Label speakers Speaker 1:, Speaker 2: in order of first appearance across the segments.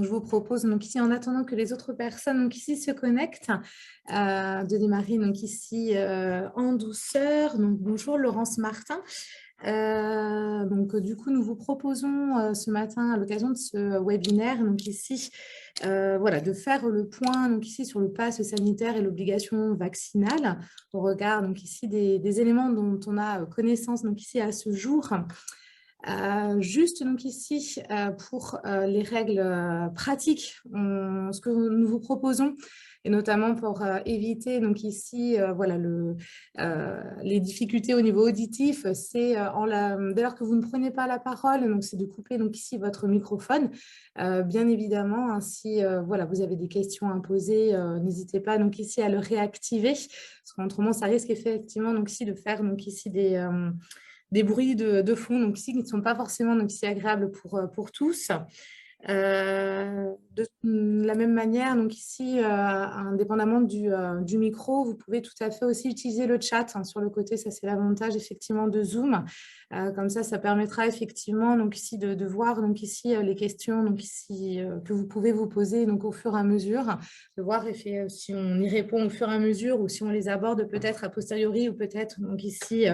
Speaker 1: Donc, je vous propose donc ici, en attendant que les autres personnes donc ici se connectent, de démarrer donc ici en douceur. Donc, bonjour Laurence Martin. Du coup, nous vous proposons ce matin, à l'occasion de ce webinaire, donc ici, voilà, de faire le point donc ici sur le pass sanitaire et l'obligation vaccinale au regard donc ici des éléments dont on a connaissance donc ici à ce jour. Juste donc ici pour les règles pratiques, ce que nous vous proposons, et notamment pour éviter donc ici voilà, les difficultés au niveau auditif, c'est dès lors que vous ne prenez pas la parole, donc c'est de couper donc ici votre microphone, bien évidemment. Si voilà, vous avez des questions à poser, n'hésitez pas donc ici à le réactiver, parce qu'autrement ça risque effectivement donc ici de faire donc ici des bruits de fond donc ici qui ne sont pas forcément donc ici agréables pour tous. De la même manière, donc ici, indépendamment du micro, vous pouvez tout à fait aussi utiliser le chat sur le côté. Ça, c'est l'avantage effectivement de Zoom. Comme ça permettra effectivement donc ici de voir donc ici les questions donc ici que vous pouvez vous poser donc au fur et à mesure, de voir si on y répond au fur et à mesure ou si on les aborde peut-être a posteriori ou peut-être donc ici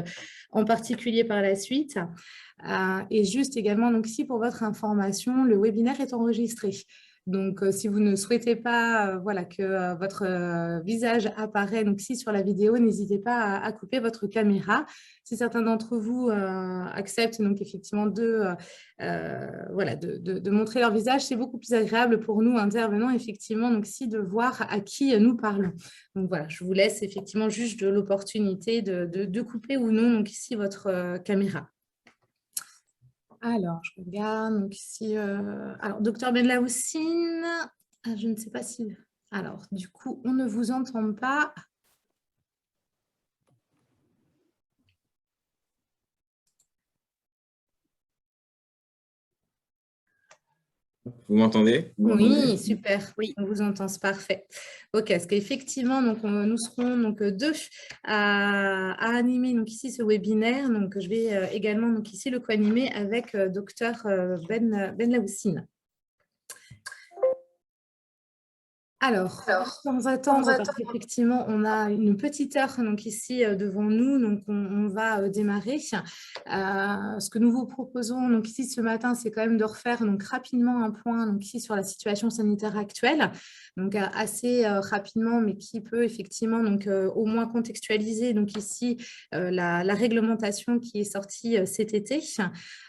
Speaker 1: en particulier par la suite. Et juste également, donc ici pour votre information, le webinaire est enregistré. Donc, si vous ne souhaitez pas voilà, que votre visage apparaît donc ici sur la vidéo, n'hésitez pas à couper votre caméra. Si certains d'entre vous acceptent donc effectivement voilà, de montrer leur visage, c'est beaucoup plus agréable pour nous intervenants effectivement donc ici de voir à qui nous parlons. Donc voilà, je vous laisse effectivement juste de l'opportunité de couper ou non donc ici votre caméra. Alors, je regarde, donc ici, alors, docteur Benlaoussine, je ne sais pas si... Alors, du coup, on ne vous entend pas.
Speaker 2: Vous m'entendez?
Speaker 1: Oui, super. Oui, on vous entend, c'est parfait. Ok, parce qu'effectivement, donc, nous serons donc, deux à animer donc, ici ce webinaire. Donc, je vais également donc, ici le co-animer avec docteur Benlaoussine. Alors, sans attendre, parce qu'effectivement, on a une petite heure donc ici devant nous, donc on va démarrer. Ce que nous vous proposons donc ici ce matin, c'est quand même de refaire donc rapidement un point donc ici sur la situation sanitaire actuelle, donc assez rapidement, mais qui peut effectivement donc au moins contextualiser donc ici la réglementation qui est sortie cet été.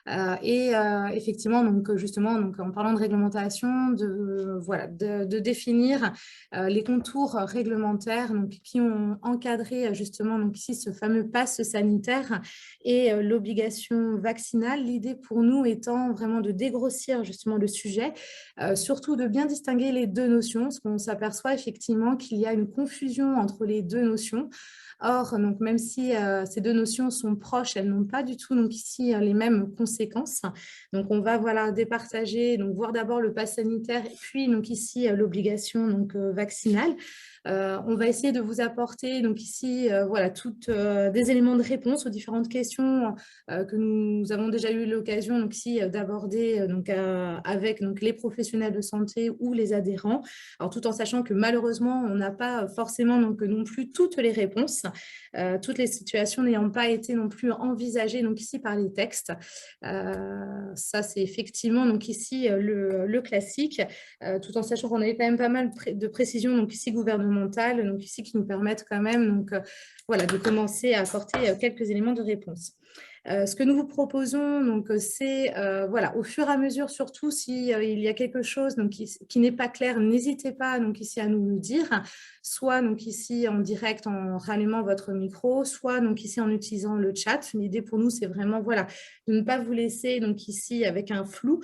Speaker 1: Effectivement, donc justement, donc en parlant de réglementation, de définir les contours réglementaires donc, qui ont encadré justement donc ici ce fameux pass sanitaire et l'obligation vaccinale. L'idée pour nous étant vraiment de dégrossir justement le sujet, surtout de bien distinguer les deux notions, parce qu'on s'aperçoit effectivement qu'il y a une confusion entre les deux notions. Or, donc, même si ces deux notions sont proches, elles n'ont pas du tout donc, ici les mêmes conséquences. Donc, on va voilà, départager, donc, voir d'abord le pass sanitaire, puis donc, ici l'obligation donc, vaccinale. On va essayer de vous apporter donc, ici voilà, des éléments de réponse aux différentes questions que nous avons déjà eu l'occasion donc, ici d'aborder avec donc, les professionnels de santé ou les adhérents. Alors, tout en sachant que malheureusement, on n'a pas forcément donc, non plus toutes les réponses. Toutes les situations n'ayant pas été non plus envisagées donc ici par les textes. Ça, c'est effectivement donc ici le classique, tout en sachant qu'on avait quand même pas mal de précisions donc ici gouvernementales, donc ici qui nous permettent quand même donc, voilà, de commencer à apporter quelques éléments de réponse. Ce que nous vous proposons, c'est voilà, au fur et à mesure, surtout s'il y a quelque chose donc, qui n'est pas clair, n'hésitez pas donc, ici à nous le dire, soit donc, ici en direct en rallumant votre micro, soit donc, ici en utilisant le chat. L'idée pour nous, c'est vraiment voilà, de ne pas vous laisser donc, ici avec un flou.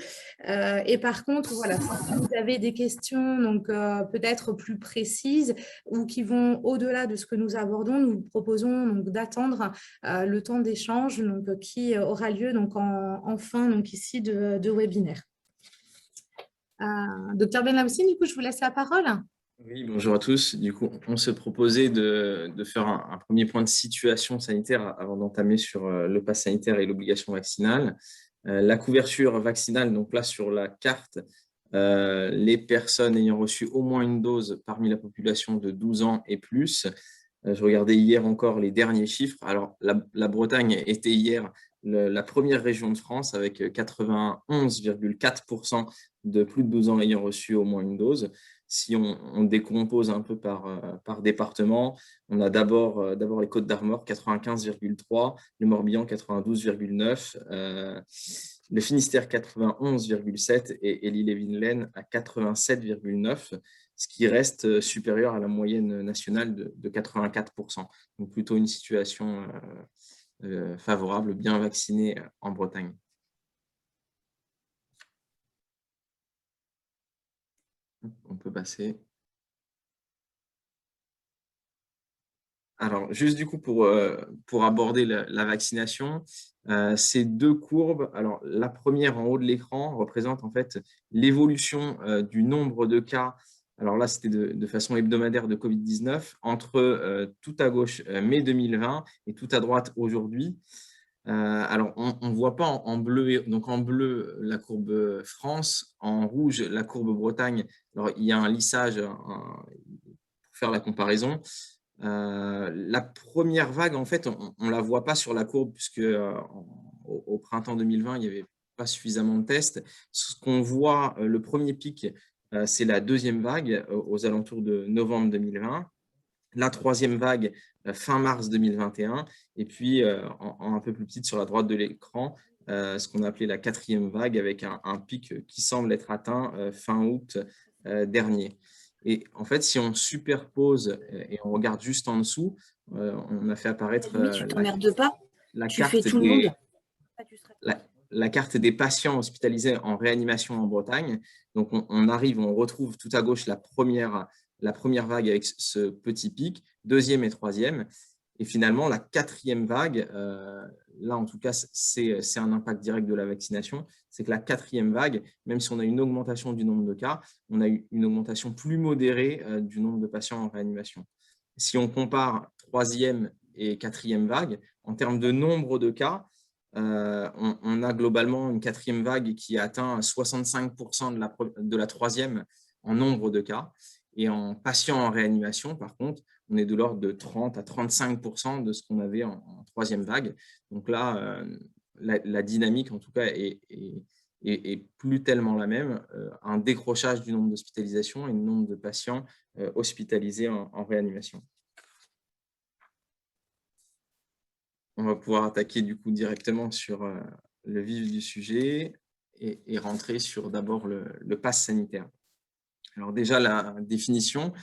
Speaker 1: Et par contre, voilà, si vous avez des questions donc, peut-être plus précises ou qui vont au-delà de ce que nous abordons, nous vous proposons d'attendre le temps d'échange qui aura lieu donc, en fin donc, ici de webinaire. Docteur Benlaoussine, du coup, je vous laisse la parole.
Speaker 2: Oui, bonjour à tous. Du coup, on se proposait de faire un premier point de situation sanitaire avant d'entamer sur le pass sanitaire et l'obligation vaccinale. La couverture vaccinale, donc là sur la carte, les personnes ayant reçu au moins une dose parmi la population de 12 ans et plus. Je regardais hier encore les derniers chiffres. Alors, la Bretagne était hier la première région de France avec 91,4% de plus de 12 ans ayant reçu au moins une dose. Si on décompose un peu par département, on a d'abord les Côtes-d'Armor, 95,3, le Morbihan, 92,9, le Finistère, 91,7 et l'Ille-et-Vilaine à 87,9, ce qui reste supérieur à la moyenne nationale de 84%. Donc plutôt une situation favorable, bien vaccinée en Bretagne. On peut passer. Alors, juste du coup, pour aborder la vaccination, ces deux courbes, alors la première en haut de l'écran représente en fait l'évolution du nombre de cas. Alors là, c'était de façon hebdomadaire de Covid-19 entre tout à gauche mai 2020 et tout à droite aujourd'hui. Alors, on ne voit pas en bleu, donc en bleu la courbe France, en rouge la courbe Bretagne. Alors, il y a un lissage pour faire la comparaison. La première vague, en fait, on ne la voit pas sur la courbe puisque au printemps 2020, il n'y avait pas suffisamment de tests. Ce qu'on voit, le premier pic, c'est la deuxième vague aux alentours de novembre 2020. La troisième vague, fin mars 2021. Et puis, en un peu plus petite sur la droite de l'écran, ce qu'on a appelé la quatrième vague avec un pic qui semble être atteint fin août dernier. Et en fait, si on superpose et on regarde juste en dessous, on a fait apparaître
Speaker 3: Tu t'emmerdes pas,
Speaker 2: la
Speaker 3: tu fais
Speaker 2: carte
Speaker 3: tout le monde.
Speaker 2: la carte des patients hospitalisés en réanimation en Bretagne. Donc, on retrouve tout à gauche la première vague avec ce petit pic, deuxième et troisième. Et finalement, la quatrième vague, là en tout cas, c'est un impact direct de la vaccination, c'est que la quatrième vague, même si on a une augmentation du nombre de cas, on a eu une augmentation plus modérée du nombre de patients en réanimation. Si on compare troisième et quatrième vague, en termes de nombre de cas, on a globalement une quatrième vague qui a atteint 65% de la troisième en nombre de cas. Et en patients en réanimation, par contre, on est de l'ordre de 30 à 35% de ce qu'on avait en troisième vague. Donc là, la dynamique, en tout cas, est plus tellement la même. Un décrochage du nombre d'hospitalisations et du nombre de patients hospitalisés en réanimation. On va pouvoir attaquer du coup directement sur le vif du sujet et rentrer sur d'abord le pass sanitaire. Alors déjà, la définition,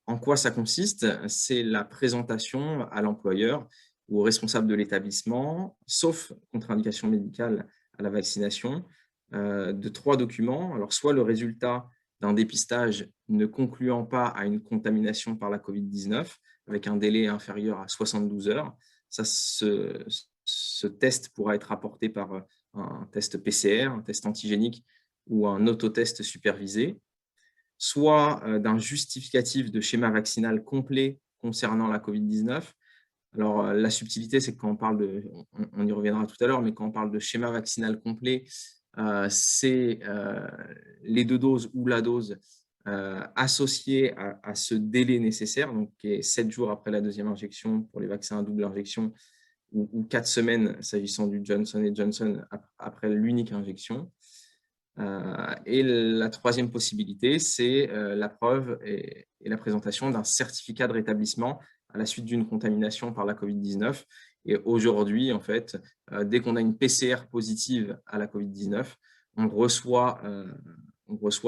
Speaker 2: en quoi ça consiste? C'est la présentation à l'employeur ou au responsable de l'établissement, sauf contre-indication médicale à la vaccination, de 3 documents. Alors soit le résultat d'un dépistage ne concluant pas à une contamination par la COVID-19 avec un délai inférieur à 72 heures. Ça, ce test pourra être apporté par un test PCR, un test antigénique ou un autotest supervisé, soit d'un justificatif de schéma vaccinal complet concernant la COVID-19. Alors, la subtilité, c'est que quand on parle on y reviendra tout à l'heure, mais quand on parle de schéma vaccinal complet, c'est les 2 doses ou la dose associée à ce délai nécessaire, donc qui est 7 jours après la deuxième injection pour les vaccins à double injection ou 4 semaines s'agissant du Johnson & Johnson après l'unique injection. Et la troisième possibilité, c'est la preuve et la présentation d'un certificat de rétablissement à la suite d'une contamination par la COVID-19. Et aujourd'hui, en fait, dès qu'on a une PCR positive à la COVID-19, on reçoit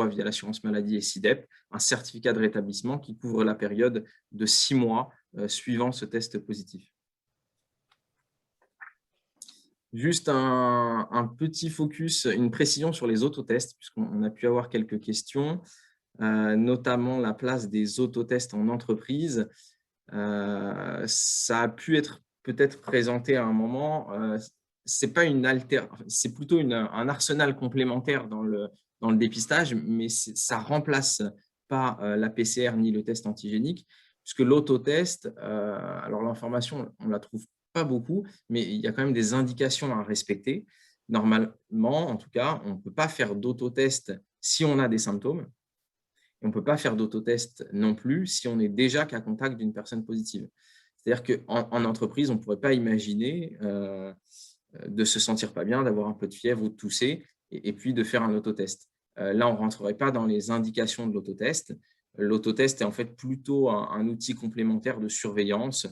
Speaker 2: via l'assurance maladie et SIDEP un certificat de rétablissement qui couvre la période de 6 mois suivant ce test positif. Juste un petit focus, une précision sur les autotests, puisqu'on a pu avoir quelques questions, notamment la place des autotests en entreprise. Ça a pu être peut-être présenté à un moment. C'est plutôt un arsenal complémentaire dans le dépistage, mais ça ne remplace pas la PCR ni le test antigénique, puisque l'autotest, alors l'information, on la trouve pas beaucoup, mais il y a quand même des indications à respecter. Normalement, en tout cas, on ne peut pas faire d'autotest si on a des symptômes. Et on ne peut pas faire d'autotest non plus si on n'est déjà cas contact d'une personne positive. C'est-à-dire qu'en entreprise, on ne pourrait pas imaginer de se sentir pas bien, d'avoir un peu de fièvre ou de tousser, et puis de faire un autotest. Là, on ne rentrerait pas dans les indications de l'autotest. L'autotest est en fait plutôt un outil complémentaire de surveillance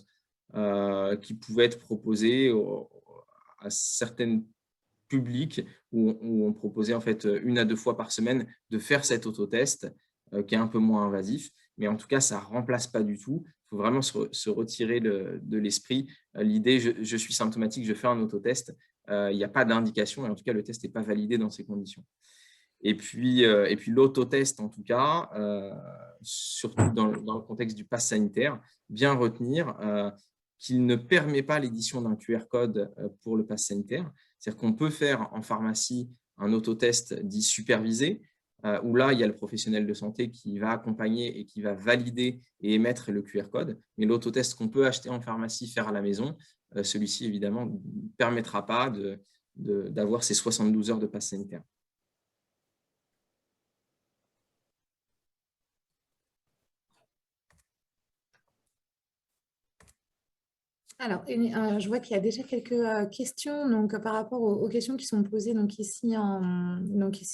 Speaker 2: qui pouvait être proposé à certains publics où on proposait en fait 1 à 2 fois par semaine de faire cet autotest qui est un peu moins invasif. Mais en tout cas, ça ne remplace pas du tout. Il faut vraiment se retirer de l'esprit l'idée je suis symptomatique, je fais un autotest. Il n'y a pas d'indication et en tout cas, le test n'est pas validé dans ces conditions. Et puis l'autotest, en tout cas, surtout dans le contexte du pass sanitaire, bien retenir qu'il ne permet pas l'édition d'un QR code pour le pass sanitaire. C'est-à-dire qu'on peut faire en pharmacie un autotest dit supervisé, où là, il y a le professionnel de santé qui va accompagner et qui va valider et émettre le QR code. Mais l'autotest qu'on peut acheter en pharmacie, faire à la maison, celui-ci, évidemment, ne permettra pas d'avoir ces 72 heures de pass sanitaire.
Speaker 1: Alors, je vois qu'il y a déjà quelques questions donc, par rapport aux questions qui sont posées donc, ici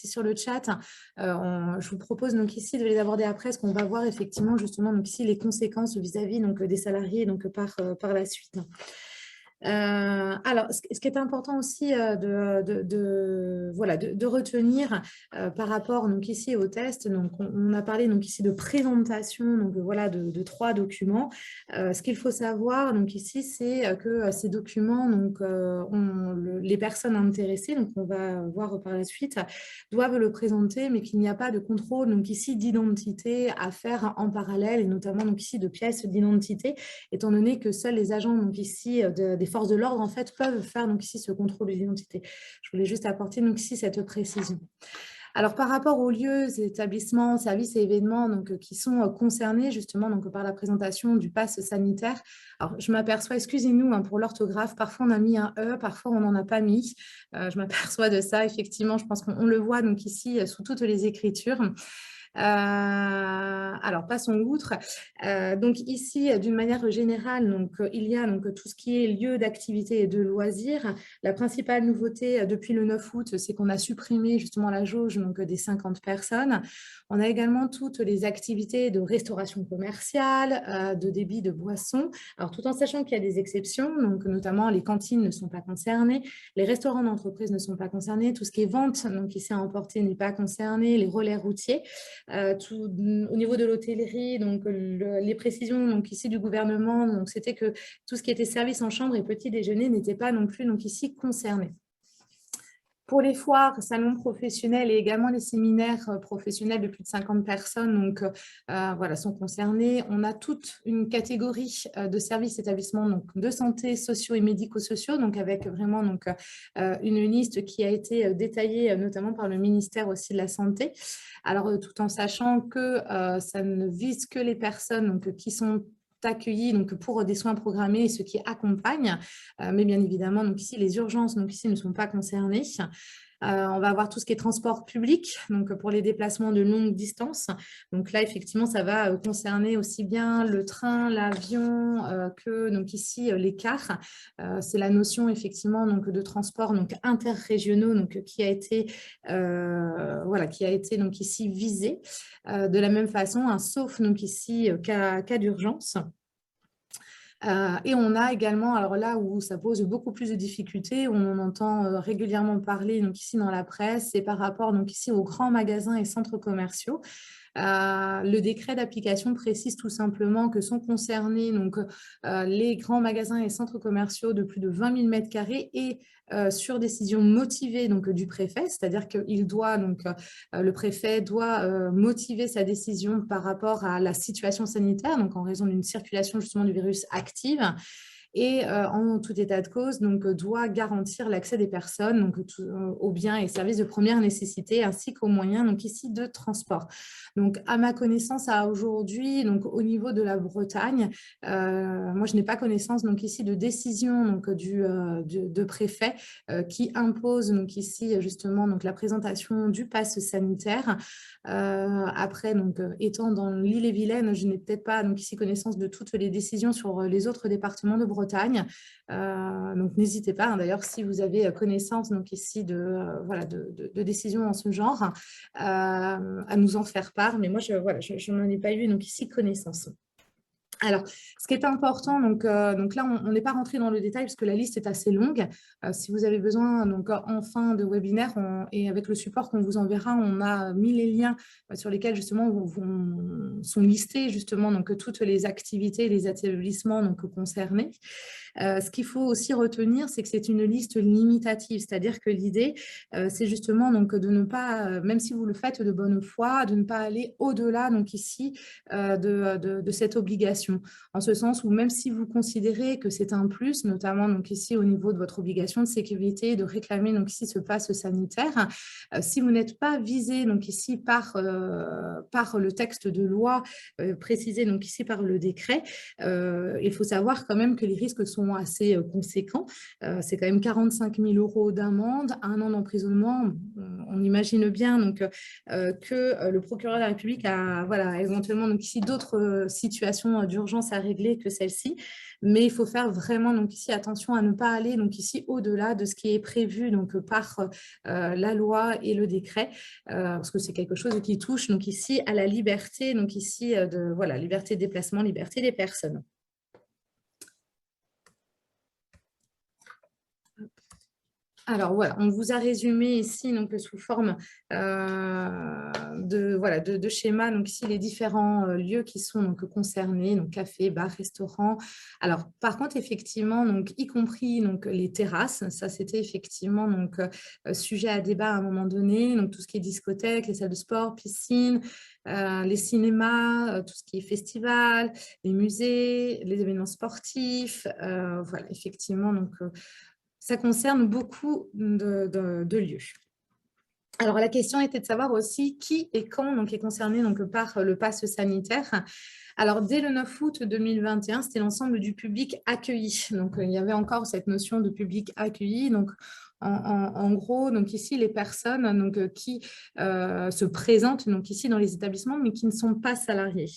Speaker 1: sur le chat. Je vous propose donc, ici de les aborder après, parce qu'on va voir effectivement justement donc, ici, les conséquences vis-à-vis donc, des salariés donc, par la suite. Alors, ce qui est important aussi de retenir par rapport donc, ici au test, donc, on a parlé donc, ici de présentation donc, voilà, de 3 documents. Ce qu'il faut savoir donc, ici, c'est que ces documents, donc, les personnes intéressées, donc on va voir par la suite, doivent le présenter, mais qu'il n'y a pas de contrôle donc, ici d'identité à faire en parallèle, et notamment donc, ici de pièces d'identité, étant donné que seuls les agents donc, ici, des forces de l'ordre en fait, peuvent faire donc, ici, ce contrôle d'identité. Je voulais juste apporter donc, ici cette précision. Alors, par rapport aux lieux, établissements, services et événements donc, qui sont concernés justement donc, par la présentation du pass sanitaire, alors je m'aperçois, excusez-nous pour l'orthographe, parfois on a mis un E, parfois on n'en a pas mis. Je m'aperçois de ça, effectivement, je pense qu'on le voit donc ici sous toutes les écritures. Alors, passons outre. Donc, ici, d'une manière générale, donc, il y a donc, tout ce qui est lieu d'activité et de loisirs. La principale nouveauté depuis le 9 août, c'est qu'on a supprimé justement la jauge donc, des 50 personnes. On a également toutes les activités de restauration commerciale, de débit de boissons. Alors, tout en sachant qu'il y a des exceptions, donc, notamment les cantines ne sont pas concernées, les restaurants d'entreprise ne sont pas concernés, tout ce qui est vente, donc ici à emporter, n'est pas concerné, les relais routiers. Au niveau de l'hôtellerie, donc les précisions donc ici du gouvernement, donc c'était que tout ce qui était service en chambre et petit déjeuner n'était pas non plus donc ici concerné. Pour les foires, salons professionnels et également les séminaires professionnels de plus de 50 personnes donc, voilà, sont concernés. On a toute une catégorie de services établissements donc, de santé, sociaux et médico-sociaux, donc avec vraiment donc, une liste qui a été détaillée notamment par le ministère aussi de la Santé. Alors, tout en sachant que ça ne vise que les personnes donc, qui sont accueillis donc, pour des soins programmés et ceux qui accompagnent, mais bien évidemment, donc ici, les urgences donc, ici, ne sont pas concernées. On va avoir tout ce qui est transport public, donc pour les déplacements de longue distance. Donc là, effectivement, ça va concerner aussi bien le train, l'avion que donc ici les cars. C'est la notion effectivement donc de transport donc interrégionaux donc qui a été donc ici visée de la même façon, sauf donc ici cas d'urgence. Et on a également, alors là où ça pose beaucoup plus de difficultés, où on en entend régulièrement parler donc ici dans la presse, c'est par rapport donc ici aux grands magasins et centres commerciaux. Le décret d'application précise tout simplement que sont concernés donc, les grands magasins et centres commerciaux de plus de 20 000 m² et sur décision motivée donc, du préfet, c'est-à-dire que le préfet doit motiver sa décision par rapport à la situation sanitaire, donc en raison d'une circulation justement du virus active. et en tout état de cause, donc, doit garantir l'accès des personnes donc, aux biens et services de première nécessité ainsi qu'aux moyens donc, ici, de transport. Donc, à ma connaissance, à aujourd'hui, donc, au niveau de la Bretagne, moi, je n'ai pas connaissance donc, ici de décision donc, de préfet qui impose donc, ici justement donc, la présentation du pass sanitaire. Après, donc, étant dans l'île-et-Vilaine, je n'ai peut-être pas donc, ici connaissance de toutes les décisions sur les autres départements de Bretagne. Donc, n'hésitez pas, hein, d'ailleurs, si vous avez connaissance donc, ici voilà, de décisions en ce genre, à nous en faire part. Mais moi, je n'en ai pas eu donc, ici connaissance. Alors, ce qui est important, donc là, on n'est pas rentré dans le détail parce que la liste est assez longue. Si vous avez besoin, donc en fin de webinaire, et avec le support qu'on vous enverra, on a mis les liens sur lesquels justement sont listés justement donc toutes les activités, les établissements donc concernés. Ce qu'il faut aussi retenir, c'est que c'est une liste limitative, c'est-à-dire que l'idée, c'est justement donc de ne pas, même si vous le faites de bonne foi, de ne pas aller au-delà donc ici de cette obligation, en ce sens où même si vous considérez que c'est un plus, notamment donc ici au niveau de votre obligation de sécurité, de réclamer donc ici ce pass sanitaire, si vous n'êtes pas visé donc ici par le texte de loi précisé donc ici par le décret, il faut savoir quand même que les risques sont assez conséquents. C'est quand même 45 000 € d'amende, 1 an d'emprisonnement. On imagine bien donc, que le procureur de la République a voilà, éventuellement donc, ici d'autres situations d'urgence à régler que celle-ci. Mais il faut faire vraiment donc, ici, attention à ne pas aller donc, ici, au-delà de ce qui est prévu donc, par la loi et le décret, parce que c'est quelque chose qui touche donc, ici, à la liberté, donc, ici, voilà, liberté de déplacement, liberté des personnes. Alors voilà, on vous a résumé ici donc, sous forme de schéma, donc ici les différents lieux qui sont donc, concernés, donc café, bar, restaurant. Alors par contre, effectivement, donc, y compris donc, les terrasses, ça c'était effectivement donc, sujet à débat à un moment donné, donc tout ce qui est discothèque, les salles de sport, piscine, les cinémas, tout ce qui est festival, les musées, les événements sportifs, voilà, effectivement, donc ça concerne beaucoup de lieux. Alors, la question était de savoir aussi qui et quand donc, est concerné donc, par le pass sanitaire. Alors, dès le 9 août 2021, c'était l'ensemble du public accueilli. Donc, il y avait encore cette notion de public accueilli. Donc, en gros, donc ici, les personnes donc, qui se présentent donc, ici dans les établissements, mais qui ne sont pas salariés.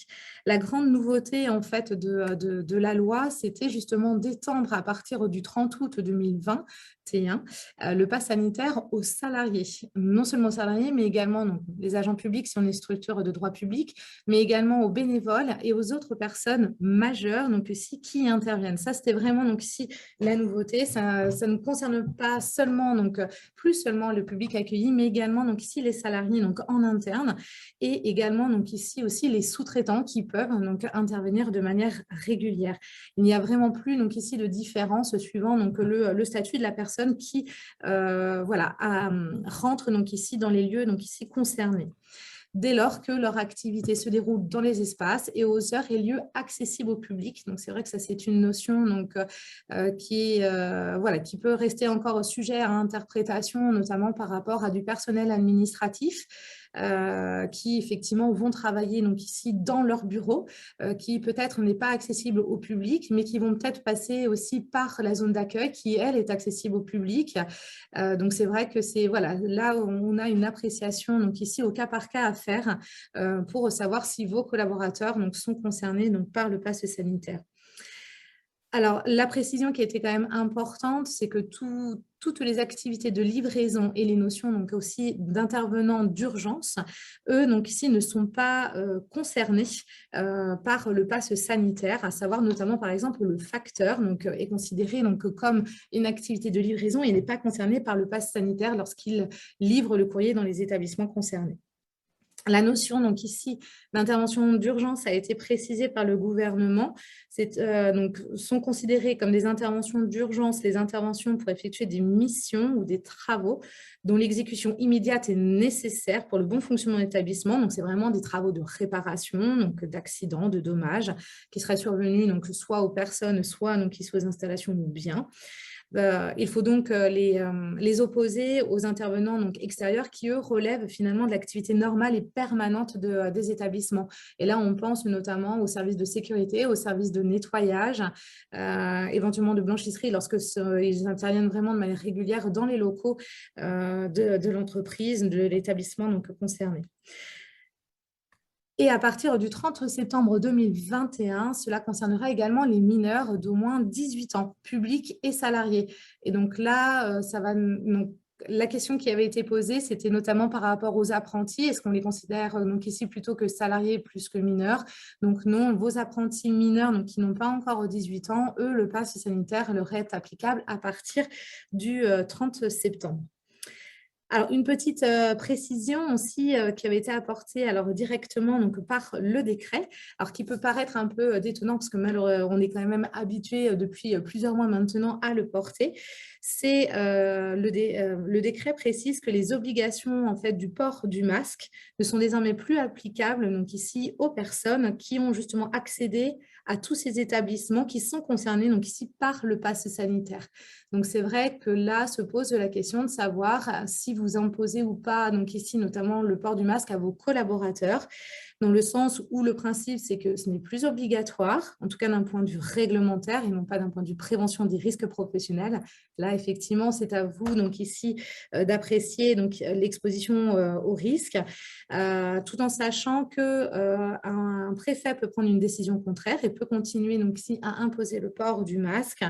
Speaker 1: La grande nouveauté en fait, de la loi, c'était justement d'étendre à partir du 30 août 2021 le pass sanitaire aux salariés. Non seulement aux salariés, mais également donc, les agents publics si on est structure de droit public, mais également aux bénévoles et aux autres personnes majeures donc, ici, qui interviennent. Ça, c'était vraiment donc, ici, la nouveauté. Ça ne concerne pas seulement donc plus seulement le public accueilli, mais également donc ici les salariés donc en interne et également donc ici aussi les sous-traitants qui peuvent donc intervenir de manière régulière. Il n'y a vraiment plus donc ici de différence suivant donc le statut de la personne qui voilà rentre donc ici dans les lieux donc ici concernés, dès lors que leur activité se déroule dans les espaces et aux heures et lieux accessibles au public. Donc, c'est vrai que ça, c'est une notion donc, qui peut rester encore sujet à interprétation, notamment par rapport à du personnel administratif qui, effectivement, vont travailler donc, ici dans leur bureau, qui peut-être n'est pas accessible au public, mais qui vont peut-être passer aussi par la zone d'accueil qui, elle, est accessible au public. Donc, c'est vrai que c'est voilà, là où on a une appréciation donc, ici au cas par cas à faire pour savoir si vos collaborateurs donc, sont concernés donc, par le pass sanitaire. Alors, la précision qui était quand même importante, c'est que toutes les activités de livraison et les notions donc aussi d'intervenants d'urgence, eux, donc ici, ne sont pas concernés par le pass sanitaire, à savoir notamment, par exemple, le facteur donc, est considéré donc, comme une activité de livraison et n'est pas concerné par le pass sanitaire lorsqu'il livre le courrier dans les établissements concernés. La notion, donc ici, d'intervention d'urgence a été précisée par le gouvernement. Donc, sont considérées comme des interventions d'urgence les interventions pour effectuer des missions ou des travaux dont l'exécution immédiate est nécessaire pour le bon fonctionnement de l'établissement. Donc, c'est vraiment des travaux de réparation, donc d'accidents, de dommages qui seraient survenus donc, soit aux personnes, soit donc, ici aux installations ou biens. Il faut donc les opposer aux intervenants donc, extérieurs qui, eux, relèvent finalement de l'activité normale et permanente des établissements. Et là, on pense notamment aux services de sécurité, aux services de nettoyage, éventuellement de blanchisserie, ils interviennent vraiment de manière régulière dans les locaux de l'entreprise, de l'établissement donc, concerné. Et à partir du 30 septembre 2021, cela concernera également les mineurs d'au moins 18 ans, publics et salariés. Et donc là, la question qui avait été posée, c'était notamment par rapport aux apprentis. Est-ce qu'on les considère donc ici plutôt que salariés plus que mineurs? Donc non, vos apprentis mineurs donc, qui n'ont pas encore 18 ans, eux, le pass sanitaire leur est applicable à partir du 30 septembre. Alors, une petite précision aussi qui avait été apportée directement donc, par le décret, alors qui peut paraître un peu détonnant parce que malheureusement, on est quand même habitué depuis plusieurs mois maintenant à le porter. C'est le décret précise que les obligations en fait, du port du masque ne sont désormais plus applicables donc ici aux personnes qui ont justement accédé à tous ces établissements qui sont concernés donc ici par le pass sanitaire. Donc, c'est vrai que là se pose la question de savoir si vous imposez ou pas, donc ici notamment le port du masque à vos collaborateurs, dans le sens où le principe, c'est que ce n'est plus obligatoire, en tout cas d'un point de vue réglementaire et non pas d'un point de vue prévention des risques professionnels. Là, effectivement, c'est à vous, donc ici, d'apprécier l'exposition aux risques, tout en sachant qu'un préfet peut prendre une décision contraire et peut continuer donc ici à imposer le port du masque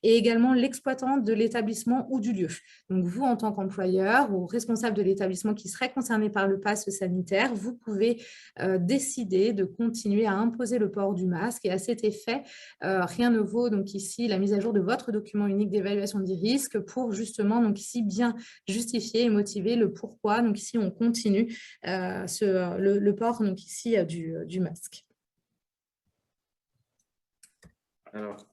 Speaker 1: et également l'exploitant de l'établissement ou du lieu. Donc, vous, en tant qu'employeur ou responsable de l'établissement qui serait concerné par le pass sanitaire, vous pouvez décider de continuer à imposer le port du masque. Et à cet effet, rien ne vaut donc ici la mise à jour de votre document unique d'évaluation des risques pour justement donc ici bien justifier et motiver le pourquoi. Donc ici, on continue le port donc ici du masque.
Speaker 2: Alors,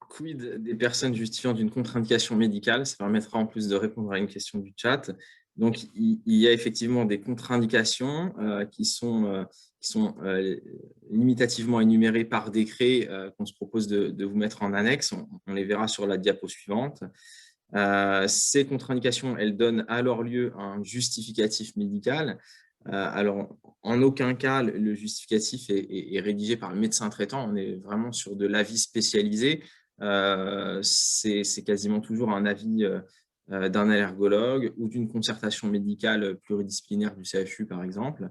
Speaker 2: quid des personnes justifiant d'une contre-indication médicale? Ça permettra en plus de répondre à une question du chat. Donc, il y a effectivement des contre-indications qui sont limitativement énumérées par décret qu'on se propose de vous mettre en annexe. On les verra sur la diapo suivante. Ces contre-indications, elles donnent alors lieu à un justificatif médical. Alors, en aucun cas, le justificatif est rédigé par le médecin traitant. On est vraiment sur de l'avis spécialisé. C'est quasiment toujours un avis d'un allergologue ou d'une concertation médicale pluridisciplinaire du CHU, par exemple.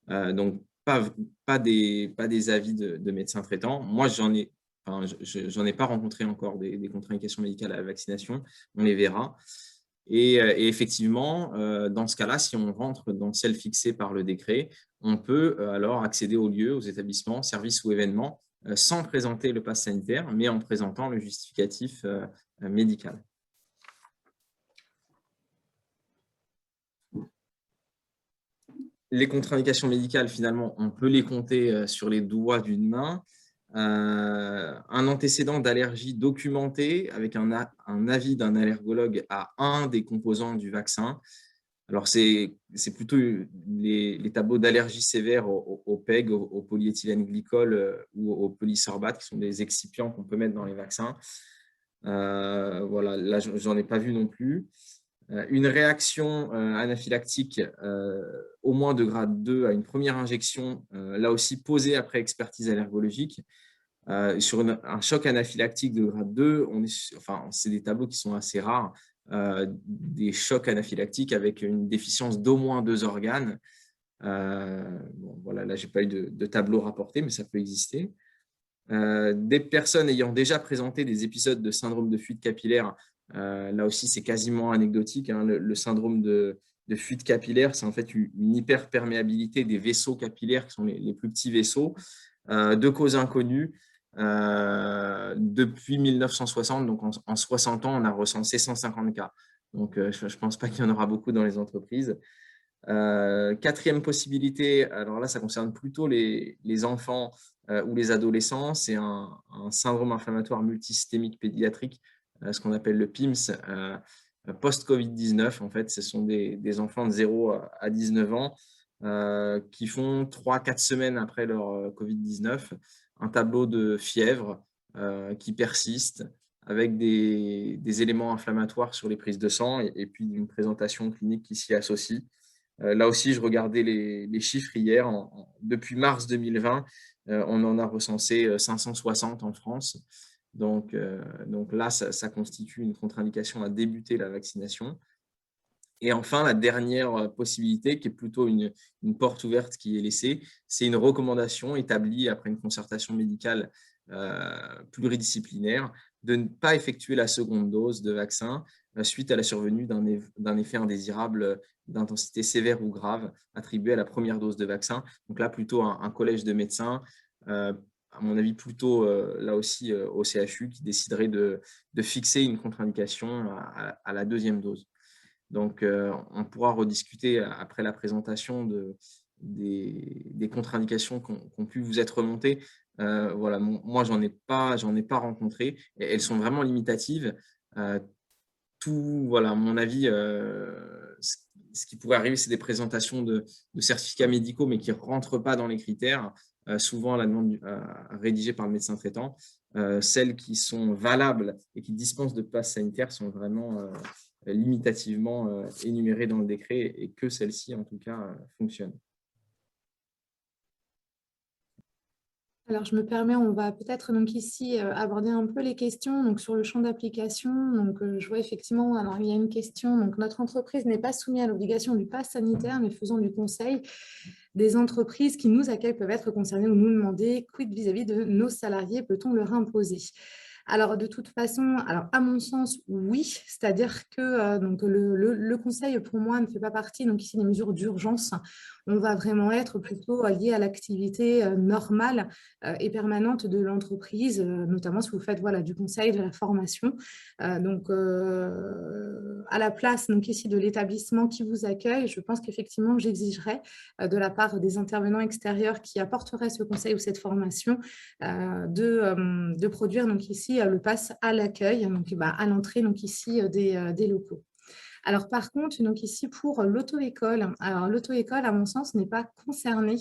Speaker 2: Donc, pas des avis de médecins traitants. Moi, j'en ai pas rencontré encore des contre-indications médicales à la vaccination. On les verra. Et effectivement, dans ce cas-là, si on rentre dans celle fixée par le décret, on peut alors accéder aux lieux, aux établissements, services ou événements sans présenter le pass sanitaire, mais en présentant le justificatif médical. Les contre-indications médicales, finalement, on peut les compter sur les doigts d'une main. Un antécédent d'allergie documenté avec un avis d'un allergologue à un des composants du vaccin. Alors, c'est plutôt les tableaux d'allergie sévère au PEG, au polyéthylène glycol ou au polysorbate, qui sont des excipients qu'on peut mettre dans les vaccins. Voilà, là, j'en ai pas vu non plus. Une réaction anaphylactique au moins de grade 2 à une première injection, là aussi posée après expertise allergologique. Sur un choc anaphylactique de grade 2, c'est des tableaux qui sont assez rares, des chocs anaphylactiques avec une déficience d'au moins 2 organes. Bon, voilà, là, je n'ai pas eu de tableau rapporté, mais ça peut exister. Des personnes ayant déjà présenté des épisodes de syndrome de fuite capillaire, là aussi, c'est quasiment anecdotique. Hein, le syndrome de fuite capillaire, c'est en fait une hyperperméabilité des vaisseaux capillaires, qui sont les plus petits vaisseaux, de cause inconnue. Depuis 1960, donc en 60 ans, on a recensé 150 cas. Donc, je ne pense pas qu'il y en aura beaucoup dans les entreprises. Quatrième possibilité, alors là, ça concerne plutôt les enfants ou les adolescents, c'est un syndrome inflammatoire multisystémique pédiatrique, ce qu'on appelle le PIMS, post-Covid-19. En fait, ce sont des enfants de 0 à 19 ans qui font 3-4 semaines après leur Covid-19, un tableau de fièvre qui persiste avec des éléments inflammatoires sur les prises de sang et puis une présentation clinique qui s'y associe. Là aussi, je regardais les chiffres hier. Depuis mars 2020, on en a recensé 560 en France. Donc là, ça constitue une contre-indication à débuter la vaccination. Et enfin, la dernière possibilité, qui est plutôt une porte ouverte qui est laissée, c'est une recommandation établie après une concertation médicale pluridisciplinaire de ne pas effectuer la seconde dose de vaccin suite à la survenue d'un effet indésirable d'intensité sévère ou grave attribué à la première dose de vaccin. Donc là, plutôt un collège de médecins, à mon avis, plutôt là aussi au CHU, qui déciderait de fixer une contre-indication à la deuxième dose. Donc, on pourra rediscuter après la présentation des contre-indications qui ont pu vous être remontées. Voilà, moi, j'en ai pas rencontré. Et elles sont vraiment limitatives. Voilà, à mon avis, ce qui pourrait arriver, c'est des présentations de certificats médicaux, mais qui ne rentrent pas dans les critères, souvent à la demande rédigée par le médecin traitant. Celles qui sont valables et qui dispensent de passe sanitaire sont vraiment limitativement énumérées dans le décret et que celles-ci, en tout cas, fonctionnent.
Speaker 1: Alors, je me permets, on va peut-être donc ici aborder un peu les questions donc, sur le champ d'application. Donc, je vois effectivement, alors il y a une question. Donc, notre entreprise n'est pas soumise à l'obligation du pass sanitaire, mais faisons du conseil. Des entreprises qui nous accueillent peuvent être concernées ou nous demander quid vis-à-vis de nos salariés, peut-on leur imposer? Alors, de toute façon, alors, à mon sens, oui, c'est-à-dire que donc, le conseil, pour moi, ne fait pas partie donc, ici des mesures d'urgence. On va vraiment être plutôt lié à l'activité normale et permanente de l'entreprise, notamment si vous faites voilà, du conseil, de la formation. Donc, à la place donc, ici de l'établissement qui vous accueille, je pense qu'effectivement, j'exigerais de la part des intervenants extérieurs qui apporteraient ce conseil ou cette formation de produire donc, ici le pass à l'accueil, donc à l'entrée donc, ici des locaux. Alors, par contre, donc ici, pour l'auto-école, alors l'auto-école, à mon sens, n'est pas concernée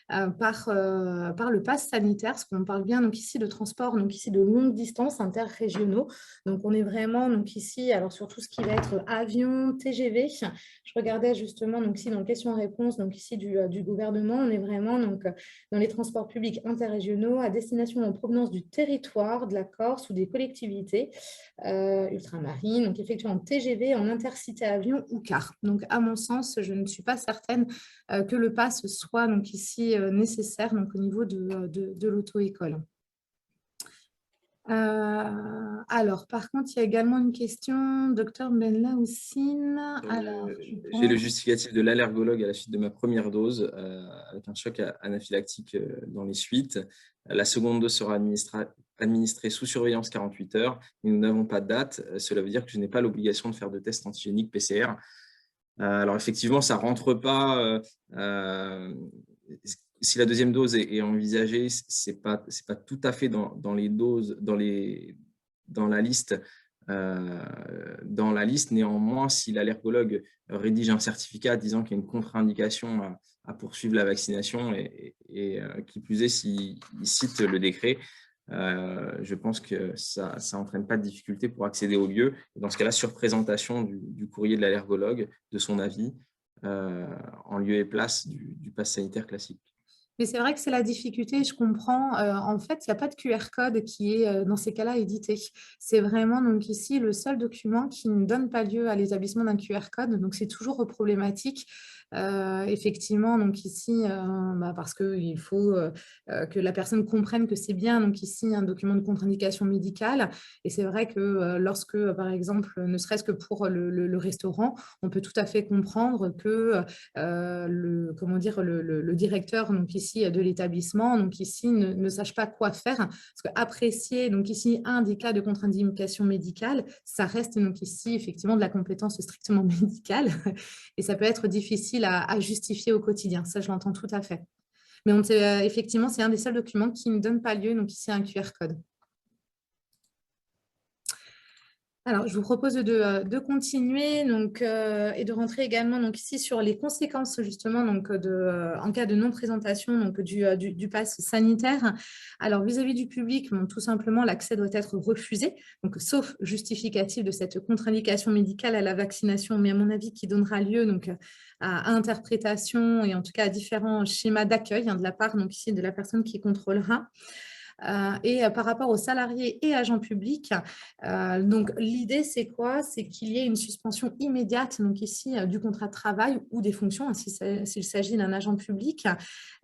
Speaker 1: par le pass sanitaire, parce qu'on parle bien donc ici de transport donc ici de longue distance interrégionaux. Donc, on est vraiment donc ici, alors sur tout ce qui va être avion, TGV. Je regardais justement donc ici dans le question-réponse donc ici du gouvernement, on est vraiment donc dans les transports publics interrégionaux à destination en provenance du territoire, de la Corse ou des collectivités ultramarines, donc effectués en TGV, en intercité avion ou car. Donc, à mon sens, je ne suis pas certaine que le pass soit donc ici nécessaire donc, au niveau de l'auto-école. Alors, par contre, il y a également une question, docteur Benla Houssine.
Speaker 2: J'ai le justificatif de l'allergologue à la suite de ma première dose, avec un choc anaphylactique dans les suites. La seconde dose sera administrée sous surveillance 48 heures, mais nous n'avons pas de date. Cela veut dire que je n'ai pas l'obligation de faire de tests antigéniques PCR. Alors, effectivement, ça ne rentre pas. Si la deuxième dose est envisagée, ce n'est pas tout à fait dans les doses, dans la liste. Néanmoins, si l'allergologue rédige un certificat disant qu'il y a une contre-indication à poursuivre la vaccination et qui plus est, s'il cite le décret, je pense que ça n'entraîne pas de difficulté pour accéder au lieu. Dans ce cas-là, sur présentation du courrier de l'allergologue, de son avis, en lieu et place du pass sanitaire classique.
Speaker 1: Mais c'est vrai que c'est la difficulté, je comprends. En fait, il n'y a pas de QR code qui est, dans ces cas-là, édité. C'est vraiment, donc ici, le seul document qui ne donne pas lieu à l'établissement d'un QR code. Donc, c'est toujours problématique. Effectivement, donc ici, parce qu'il faut que la personne comprenne que c'est bien, donc ici, un document de contre-indication médicale. Et c'est vrai que lorsque, par exemple, ne serait-ce que pour le restaurant, on peut tout à fait comprendre que le directeur, donc ici, ici de l'établissement, donc ici ne sache pas quoi faire, parce qu'apprécier donc ici un des cas de contre-indication médicale, ça reste donc ici effectivement de la compétence strictement médicale et ça peut être difficile à justifier au quotidien, ça je l'entends tout à fait. Mais effectivement, c'est un des seuls documents qui ne donne pas lieu, donc ici un QR code. Alors, je vous propose de continuer donc, et de rentrer également donc, ici sur les conséquences justement donc, en cas de non-présentation donc, du pass sanitaire. Alors, vis-à-vis du public, bon, tout simplement, l'accès doit être refusé, donc, sauf justificatif de cette contre-indication médicale à la vaccination, mais à mon avis, qui donnera lieu donc, à interprétation et en tout cas à différents schémas d'accueil de la part donc, ici, de la personne qui contrôlera. Et par rapport aux salariés et agents publics, donc l'idée c'est quoi? C'est qu'il y ait une suspension immédiate, donc ici du contrat de travail ou des fonctions, hein, s'il s'agit d'un agent public.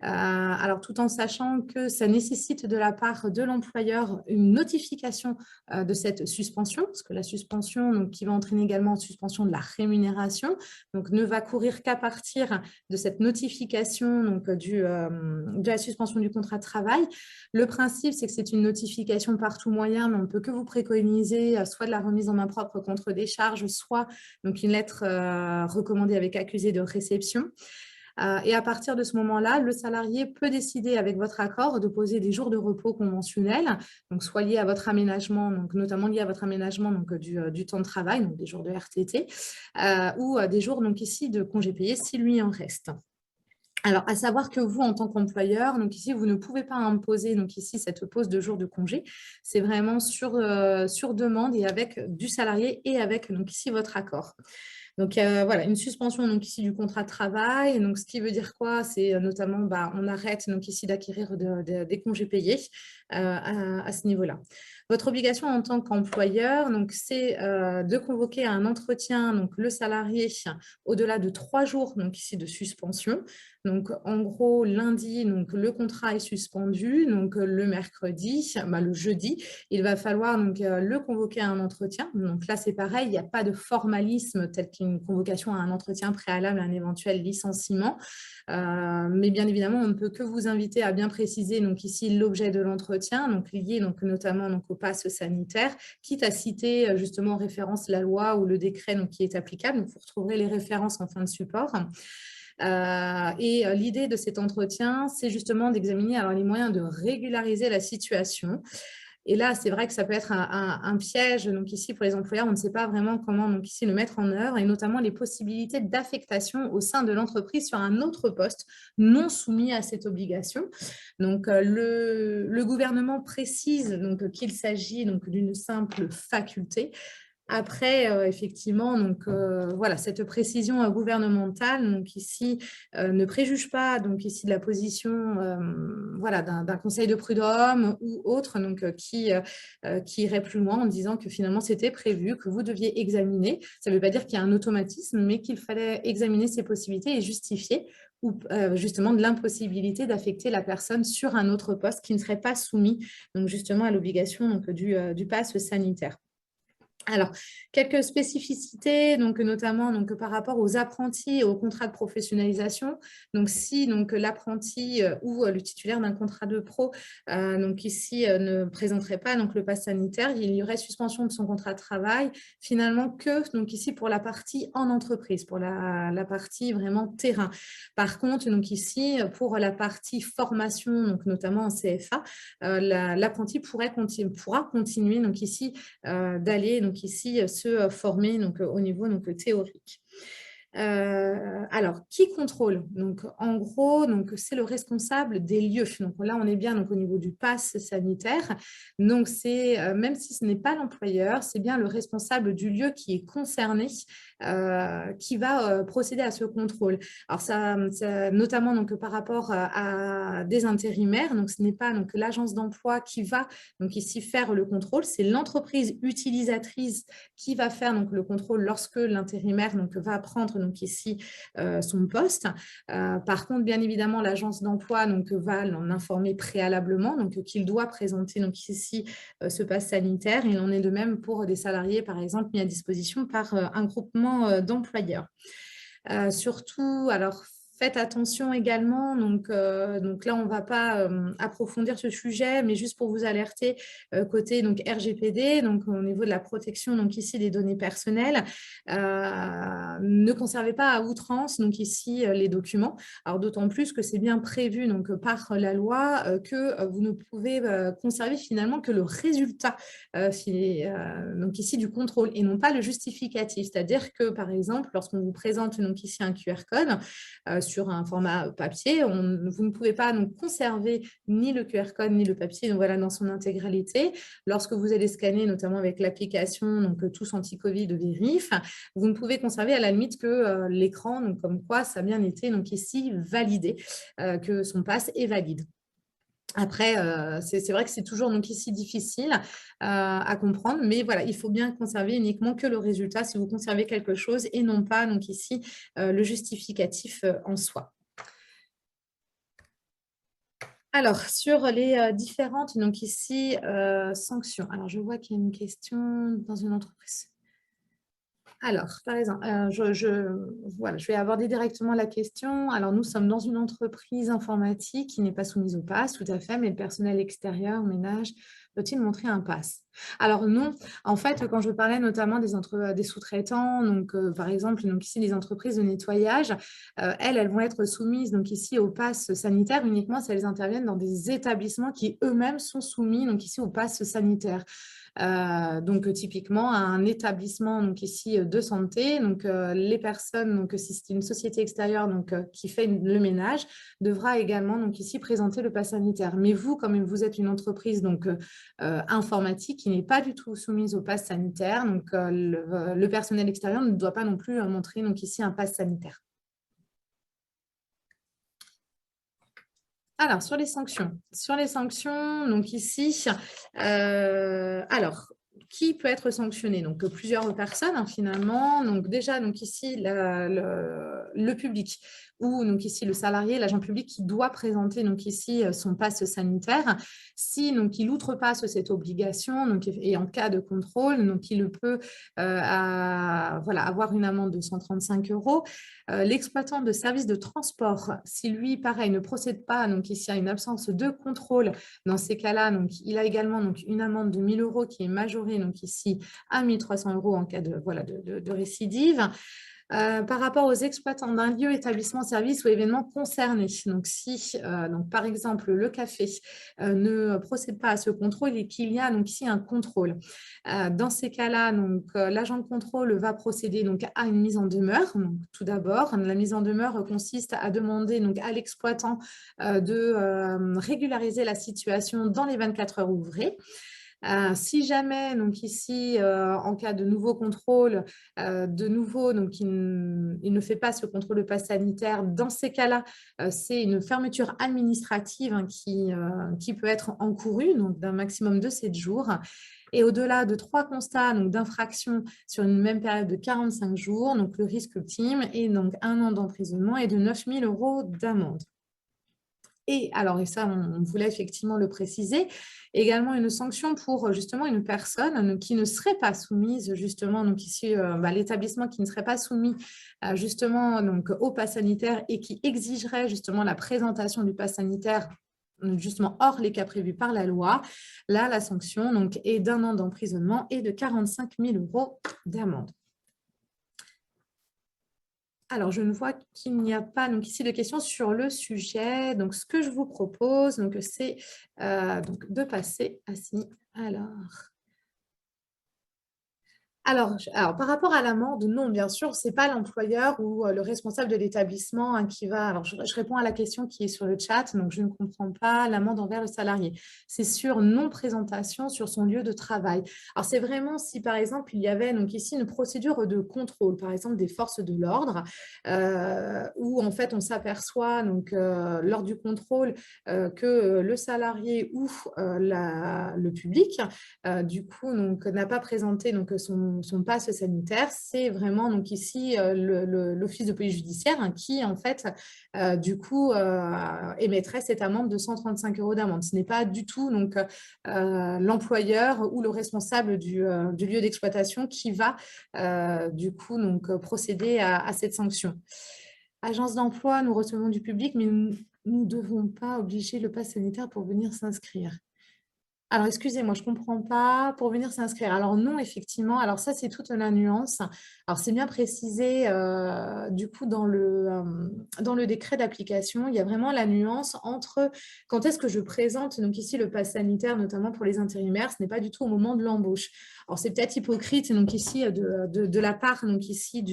Speaker 1: Alors tout en sachant que ça nécessite de la part de l'employeur une notification de cette suspension, parce que la suspension donc, qui va entraîner également une suspension de la rémunération, donc ne va courir qu'à partir de cette notification donc, de la suspension du contrat de travail. Le principe, c'est que c'est une notification par tout moyen, mais on ne peut que vous préconiser soit de la remise en main propre contre des charges, soit donc une lettre recommandée avec accusé de réception. Et à partir de ce moment-là, le salarié peut décider avec votre accord de poser des jours de repos conventionnels, donc soit liés à votre aménagement, donc notamment liés à votre aménagement donc, du temps de travail, donc des jours de RTT, ou des jours donc ici de congés payés s'il lui en reste. Alors, à savoir que vous, en tant qu'employeur, donc ici, vous ne pouvez pas imposer donc ici cette pause de jours de congé. C'est vraiment sur demande et avec du salarié et avec donc ici votre accord. Donc, voilà, une suspension donc ici du contrat de travail. Donc, ce qui veut dire quoi? C'est notamment, on arrête donc ici d'acquérir des congés payés à ce niveau-là. Votre obligation en tant qu'employeur, donc c'est de convoquer à un entretien donc le salarié au-delà de 3 jours donc ici de suspension. Donc, en gros, lundi, donc, le contrat est suspendu. Donc, le mercredi, le jeudi, il va falloir donc, le convoquer à un entretien. Donc là, c'est pareil, il n'y a pas de formalisme tel qu'une convocation à un entretien préalable à un éventuel licenciement. Mais bien évidemment, on ne peut que vous inviter à bien préciser donc, ici l'objet de l'entretien, donc lié donc, notamment donc, au pass sanitaire, quitte à citer justement en référence la loi ou le décret donc, qui est applicable. Donc, vous retrouverez les références en fin de support. Et l'idée de cet entretien, c'est justement d'examiner les moyens de régulariser la situation. Et là, c'est vrai que ça peut être un piège. Donc ici, pour les employeurs, on ne sait pas vraiment comment donc ici, le mettre en œuvre et notamment les possibilités d'affectation au sein de l'entreprise sur un autre poste non soumis à cette obligation. Donc, le gouvernement précise qu'il s'agit d'une simple faculté. Après, effectivement, donc, voilà, cette précision gouvernementale, donc ici, ne préjuge pas donc ici de la position voilà, d'un conseil de prud'homme ou autre donc, qui irait plus loin en disant que finalement, c'était prévu, que vous deviez examiner. Ça ne veut pas dire qu'il y a un automatisme, mais qu'il fallait examiner ces possibilités et justifier ou justement de l'impossibilité d'affecter la personne sur un autre poste qui ne serait pas soumis donc, justement à l'obligation donc, du pass sanitaire. Alors, quelques spécificités, donc, notamment donc, par rapport aux apprentis et aux contrats de professionnalisation. Donc, si l'apprenti ou le titulaire d'un contrat de pro donc ici, ne présenterait pas donc, le pass sanitaire, il y aurait suspension de son contrat de travail, finalement que donc, ici pour la partie en entreprise, pour la partie vraiment terrain. Par contre, donc, ici, pour la partie formation, donc, notamment en CFA, l'apprenti pourra continuer donc, ici, d'aller donc ici se former donc, au niveau donc, théorique. Alors, qui contrôle? Donc, en gros, c'est le responsable des lieux. Donc là, on est bien donc, au niveau du pass sanitaire. Donc, c'est même si ce n'est pas l'employeur, c'est bien le responsable du lieu qui est concerné qui va procéder à ce contrôle. Alors, ça notamment donc, par rapport à des intérimaires. Donc, ce n'est pas donc, l'agence d'emploi qui va donc, ici faire le contrôle, c'est l'entreprise utilisatrice qui va faire donc, le contrôle lorsque l'intérimaire va prendre donc, ici son poste. Par contre, bien évidemment, l'agence d'emploi va l'en informer préalablement donc, qu'il doit présenter donc, ici ce pass sanitaire. Il en est de même pour des salariés, par exemple, mis à disposition par un groupement d'employeurs. Surtout, alors, Faites attention également, donc là, on ne va pas approfondir ce sujet, mais juste pour vous alerter côté donc, RGPD, donc au niveau de la protection donc, ici des données personnelles, ne conservez pas à outrance donc, ici les documents. Alors d'autant plus que c'est bien prévu donc, par la loi que vous ne pouvez conserver finalement que le résultat donc ici du contrôle et non pas le justificatif. C'est-à-dire que par exemple, lorsqu'on vous présente donc, ici un QR code, sur un format papier. Vous ne pouvez pas donc, conserver ni le QR code ni le papier donc, voilà, dans son intégralité. Lorsque vous allez scanner, notamment avec l'application donc, Tous Anti-Covid de Vérif, vous ne pouvez conserver à la limite que l'écran, donc comme quoi ça a bien été donc, ici validé, que son pass est valide. Après, c'est vrai que c'est toujours donc ici difficile à comprendre, mais voilà, il faut bien conserver uniquement que le résultat si vous conservez quelque chose et non pas donc ici le justificatif en soi. Alors, sur les différentes donc ici sanctions. Alors, je vois qu'il y a une question dans une entreprise. Alors, par exemple, voilà, je vais aborder directement la question. Alors, nous sommes dans une entreprise informatique qui n'est pas soumise au pass, tout à fait, mais le personnel extérieur, ménage, peut-il montrer un pass? Alors, non. En fait, quand je parlais notamment des sous-traitants, donc par exemple, donc ici, les entreprises de nettoyage, elles vont être soumises donc ici au pass sanitaire uniquement si elles interviennent dans des établissements qui eux-mêmes sont soumis donc ici au pass sanitaire. Donc typiquement un établissement donc ici de santé, donc les personnes, donc si c'est une société extérieure donc qui fait le ménage, devra également donc ici présenter le pass sanitaire. Mais vous, comme vous êtes une entreprise donc informatique qui n'est pas du tout soumise au pass sanitaire, donc le personnel extérieur ne doit pas non plus montrer donc ici un pass sanitaire. Alors, sur les sanctions. Sur les sanctions, donc ici, alors, qui peut être sanctionné? Donc, plusieurs personnes, hein, finalement. Donc, déjà, donc ici, le public ou donc ici le salarié, l'agent public qui doit présenter donc ici son pass sanitaire. Si donc il outrepasse cette obligation donc, et en cas de contrôle, donc il peut voilà, avoir une amende de 135 €. L'exploitant de services de transport, si lui, pareil, ne procède pas, donc ici à une absence de contrôle, dans ces cas-là, donc il a également donc, une amende de 1 000 € qui est majorée donc ici à 1 300 € en cas de, voilà, de récidive. Par rapport aux exploitants d'un lieu, établissement, service ou événement concerné. Donc, si, donc, par exemple, le café ne procède pas à ce contrôle et qu'il y a donc ici un contrôle. Dans ces cas-là, l'agent de contrôle va procéder donc, à une mise en demeure. Donc, tout d'abord, la mise en demeure consiste à demander donc, à l'exploitant de régulariser la situation dans les 24 heures ouvrées. Si jamais, donc ici, en cas de nouveau contrôle, de nouveau, donc il ne fait pas ce contrôle de passe sanitaire, dans ces cas-là, c'est une fermeture administrative hein, qui peut être encourue, donc d'un maximum de 7 jours. Et au-delà de 3 constats d'infraction sur une même période de 45 jours, donc le risque ultime est donc 1 an d'emprisonnement et de 9 000 € d'amende. Et alors, et ça, on voulait effectivement le préciser, également une sanction pour justement une personne qui ne serait pas soumise justement, donc ici, l'établissement qui ne serait pas soumis justement donc, au pass sanitaire et qui exigerait justement la présentation du pass sanitaire justement hors les cas prévus par la loi. Là, la sanction donc, est d'1 an d'emprisonnement et de 45 000 € d'amende. Alors, je ne vois qu'il n'y a pas donc, ici de questions sur le sujet. Donc, ce que je vous propose, c'est de passer à ci. Alors, par rapport à l'amende, non, bien sûr, ce n'est pas l'employeur ou le responsable de l'établissement hein, qui va… Alors, je réponds à la question qui est sur le chat, donc je ne comprends pas l'amende envers le salarié. C'est sur non-présentation sur son lieu de travail. Alors, c'est vraiment si, par exemple, il y avait donc ici une procédure de contrôle, par exemple, des forces de l'ordre, où, en fait, on s'aperçoit donc lors du contrôle que le salarié ou le public, du coup, n'a pas présenté donc, son passe sanitaire, c'est vraiment donc ici l'office de police judiciaire hein, qui en fait du coup émettrait cette amende de 135 € d'amende. Ce n'est pas du tout donc l'employeur ou le responsable du lieu d'exploitation qui va du coup donc procéder à cette sanction. Agence d'emploi, nous recevons du public, mais nous ne devons pas obliger le pass sanitaire pour venir s'inscrire. Alors, excusez-moi, je ne comprends pas. Pour venir s'inscrire. Alors, non, effectivement. Alors, ça, c'est toute la nuance. Alors, c'est bien précisé, du coup, dans le décret d'application. Il y a vraiment la nuance entre quand est-ce que je présente, donc ici, le pass sanitaire, notamment pour les intérimaires. Ce n'est pas du tout au moment de l'embauche. Alors, c'est peut-être hypocrite, donc ici, de la part, donc ici,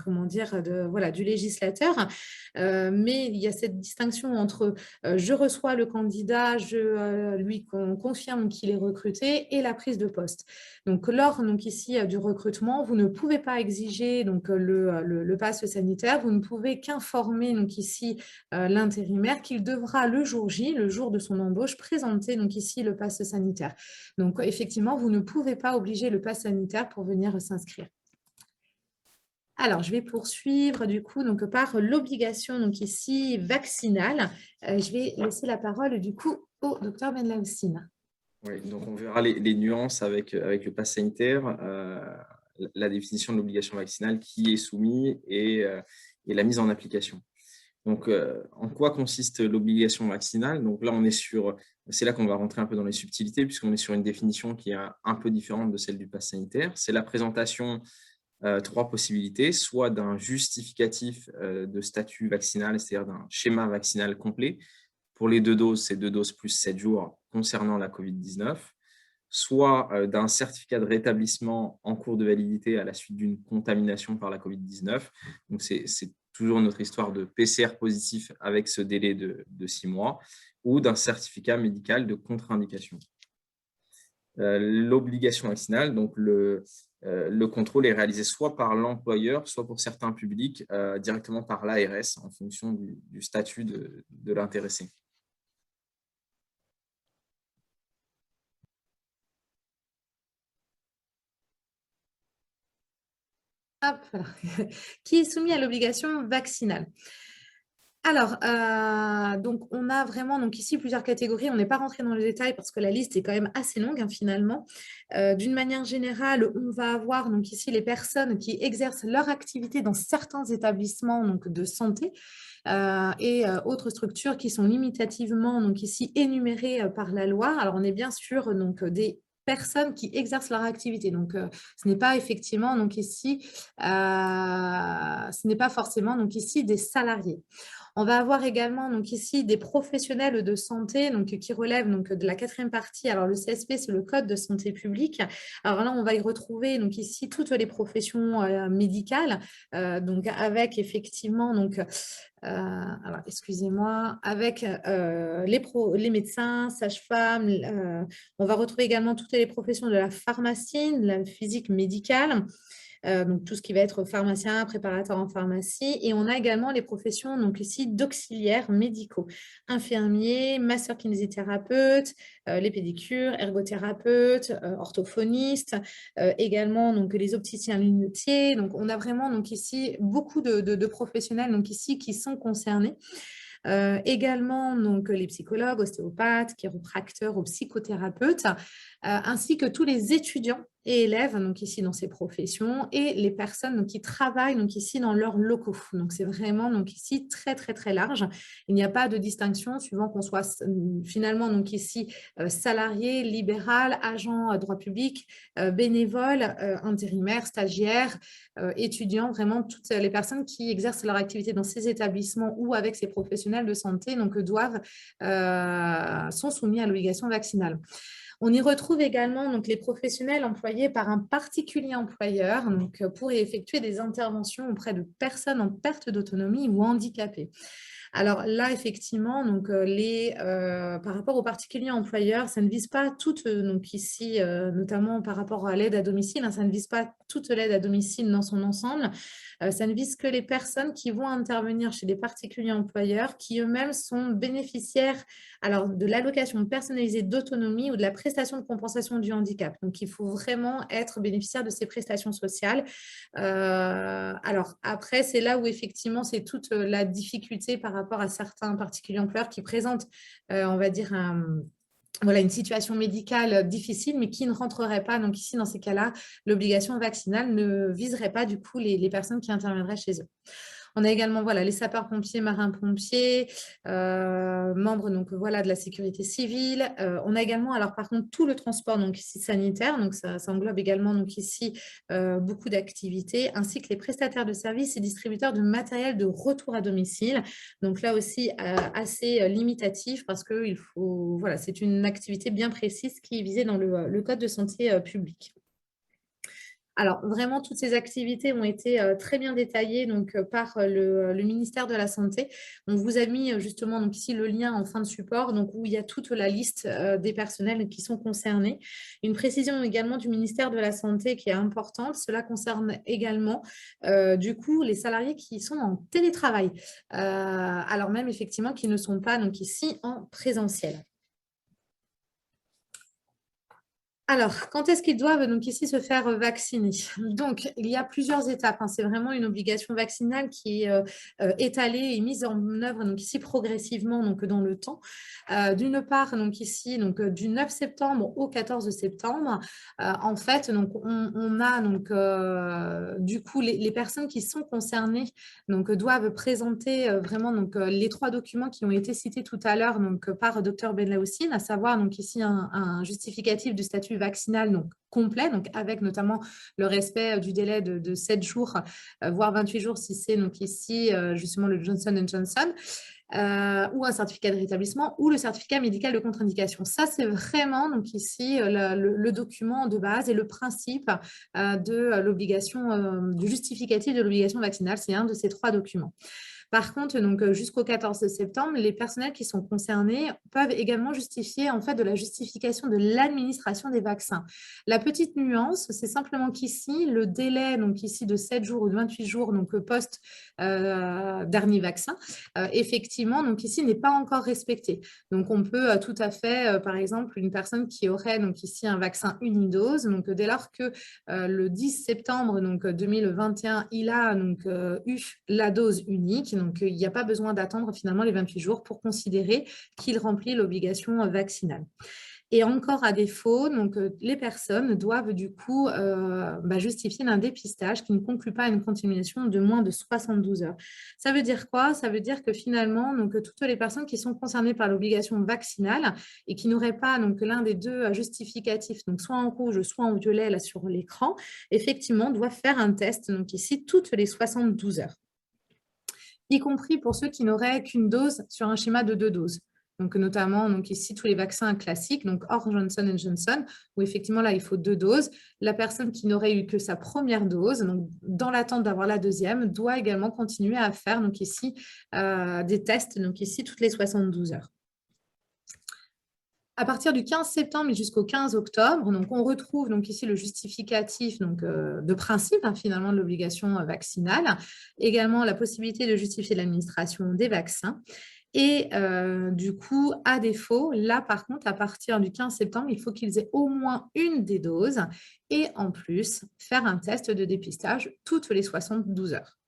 Speaker 1: comment dire, voilà, du législateur. Mais il y a cette distinction entre je reçois le candidat, je lui confirme qu'il est recruté et la prise de poste. Donc, lors donc ici du recrutement, vous ne pouvez pas exiger donc le pass sanitaire, vous ne pouvez qu'informer donc ici l'intérimaire qu'il devra le jour J, le jour de son embauche, présenter donc ici le pass sanitaire. Donc, effectivement, vous ne pouvez pas obliger le pass sanitaire pour venir s'inscrire. Alors, je vais poursuivre du coup donc, par l'obligation donc ici vaccinale. Je vais laisser la parole du coup au docteur Benlahoussine.
Speaker 2: Oui, donc on verra les nuances avec le pass sanitaire, la définition de l'obligation vaccinale qui est soumise et la mise en application. Donc, en quoi consiste l'obligation vaccinale? Donc là, c'est là qu'on va rentrer un peu dans les subtilités puisqu'on est sur une définition qui est un peu différente de celle du pass sanitaire. C'est la présentation trois possibilités, soit d'un justificatif de statut vaccinal, c'est-à-dire d'un schéma vaccinal complet. Pour les 2 doses, c'est 2 doses plus 7 jours concernant la COVID-19, soit d'un certificat de rétablissement en cours de validité à la suite d'une contamination par la COVID-19. Donc, c'est toujours notre histoire de PCR positif avec ce délai de 6 mois, ou d'un certificat médical de contre-indication. L'obligation vaccinale, donc le contrôle est réalisé soit par l'employeur, soit pour certains publics, directement par l'ARS en fonction du statut de l'intéressé.
Speaker 1: Hop, voilà. Qui est soumis à l'obligation vaccinale. Alors, donc on a vraiment donc ici plusieurs catégories. On n'est pas rentré dans le détail parce que la liste est quand même assez longue hein, finalement. D'une manière générale, on va avoir donc ici les personnes qui exercent leur activité dans certains établissements donc, de santé et autres structures qui sont limitativement donc ici énumérées par la loi. Alors, on est bien sûr donc des personnes qui exercent leur activité. Donc, ce n'est pas effectivement donc ici, ce n'est pas forcément donc ici des salariés. On va avoir également donc ici des professionnels de santé donc, qui relèvent donc, de la 4e partie. Alors, le CSP, c'est le Code de santé publique. Alors là, on va y retrouver donc, ici toutes les professions médicales, donc avec effectivement, donc, alors excusez-moi, avec les médecins, sages-femmes. On va retrouver également toutes les professions de la pharmacie, de la physique médicale. Donc tout ce qui va être pharmacien, préparateur en pharmacie. Et on a également les professions donc ici d'auxiliaires médicaux, infirmiers, masseurs-kinésithérapeutes, les pédicures, ergothérapeutes, orthophonistes, également donc les opticiens lunetiers. Donc on a vraiment donc ici beaucoup de professionnels donc ici qui sont concernés. Également donc, les psychologues, ostéopathes, chiropracteurs ou psychothérapeutes, ainsi que tous les étudiants et élèves donc ici dans ces professions et les personnes donc, qui travaillent donc ici dans leurs locaux. Donc c'est vraiment donc ici très très très large. Il n'y a pas de distinction suivant qu'on soit finalement donc ici salarié, libéral, agent droit public, bénévole, intérimaire, stagiaire, étudiant, vraiment toutes les personnes qui exercent leur activité dans ces établissements ou avec ces professionnels de santé donc sont soumis à l'obligation vaccinale. On y retrouve également donc, les professionnels employés par un particulier employeur donc, pour effectuer des interventions auprès de personnes en perte d'autonomie ou handicapées. Alors là, effectivement, donc, par rapport aux particuliers employeurs, ça ne vise pas toute, donc ici, notamment par rapport à l'aide à domicile, hein, ça ne vise pas toute l'aide à domicile dans son ensemble. Ça ne vise que les personnes qui vont intervenir chez des particuliers employeurs qui eux-mêmes sont bénéficiaires alors, de l'allocation personnalisée d'autonomie ou de la prestation de compensation du handicap. Donc, il faut vraiment être bénéficiaire de ces prestations sociales. Alors, après, c'est là où effectivement, c'est toute la difficulté par rapport à certains particuliers employeurs qui présentent, on va dire, voilà, une situation médicale difficile, mais qui ne rentrerait pas. Donc ici, dans ces cas-là, l'obligation vaccinale ne viserait pas du coup les personnes qui interviendraient chez eux. On a également voilà, les sapeurs-pompiers, marins-pompiers, membres donc, voilà, de la sécurité civile. On a également, alors par contre, tout le transport donc, ici, sanitaire, donc ça englobe également donc, ici beaucoup d'activités, ainsi que les prestataires de services et distributeurs de matériel de retour à domicile. Donc là aussi, assez limitatif parce que voilà, c'est une activité bien précise qui est visée dans le Code de santé publique. Alors, vraiment, toutes ces activités ont été très bien détaillées donc, par le ministère de la Santé. On vous a mis justement donc, ici le lien en fin de support donc, où il y a toute la liste des personnels qui sont concernés. Une précision également du ministère de la Santé qui est importante. Cela concerne également du coup les salariés qui sont en télétravail, alors même effectivement qu'ils ne sont pas donc, ici en présentiel. Alors, quand est-ce qu'ils doivent donc ici se faire vacciner? Donc, il y a plusieurs étapes, hein. C'est vraiment une obligation vaccinale qui est étalée et mise en œuvre donc ici progressivement donc, dans le temps. D'une part, donc ici, donc, du 9 septembre au 14 septembre, en fait, donc, on a donc, du coup les personnes qui sont concernées donc, doivent présenter vraiment donc, les 3 documents qui ont été cités tout à l'heure donc, par Dr Benlaoussine, à savoir donc, ici un justificatif du statut vaccinal donc, complet, donc, avec notamment le respect du délai de 7 jours, voire 28 jours si c'est donc, ici justement le Johnson Johnson. Ou un certificat de rétablissement ou le certificat médical de contre-indication. Ça, c'est vraiment donc ici le document de base et le principe de l'obligation, du justificatif de l'obligation vaccinale. C'est un de ces 3 documents. Par contre, donc jusqu'au 14 septembre, les personnels qui sont concernés peuvent également justifier en fait de la justification de l'administration des vaccins. La petite nuance, c'est simplement qu'ici, le délai donc ici de 7 jours ou de 28 jours donc post dernier vaccin, effectivement donc ici n'est pas encore respecté. Donc on peut tout à fait, par exemple, une personne qui aurait donc ici un vaccin unidose, donc dès lors que le 10 septembre donc 2021, il a donc eu la dose unique. Donc, il n'y a pas besoin d'attendre finalement les 28 jours pour considérer qu'il remplit l'obligation vaccinale. Et encore à défaut, donc, les personnes doivent du coup justifier d'un dépistage qui ne conclut pas à une continuation de moins de 72 heures. Ça veut dire quoi? Ça veut dire que finalement, donc, toutes les personnes qui sont concernées par l'obligation vaccinale et qui n'auraient pas donc, l'un des 2 justificatifs, donc soit en rouge, soit en violet là sur l'écran, effectivement, doivent faire un test, donc ici, toutes les 72 heures, y compris pour ceux qui n'auraient qu'une dose sur un schéma de 2 doses. Donc, notamment, donc ici, tous les vaccins classiques, donc hors Johnson Johnson, où effectivement, là, il faut 2 doses. La personne qui n'aurait eu que sa première dose, donc dans l'attente d'avoir la deuxième, doit également continuer à faire, donc ici, des tests, donc ici, toutes les 72 heures. À partir du 15 septembre et jusqu'au 15 octobre, donc on retrouve donc ici le justificatif donc, de principe finalement de l'obligation vaccinale, également la possibilité de justifier l'administration des vaccins. Et du coup, à défaut, là par contre, à partir du 15 septembre, il faut qu'ils aient au moins une des doses et en plus faire un test de dépistage toutes les 72 heures.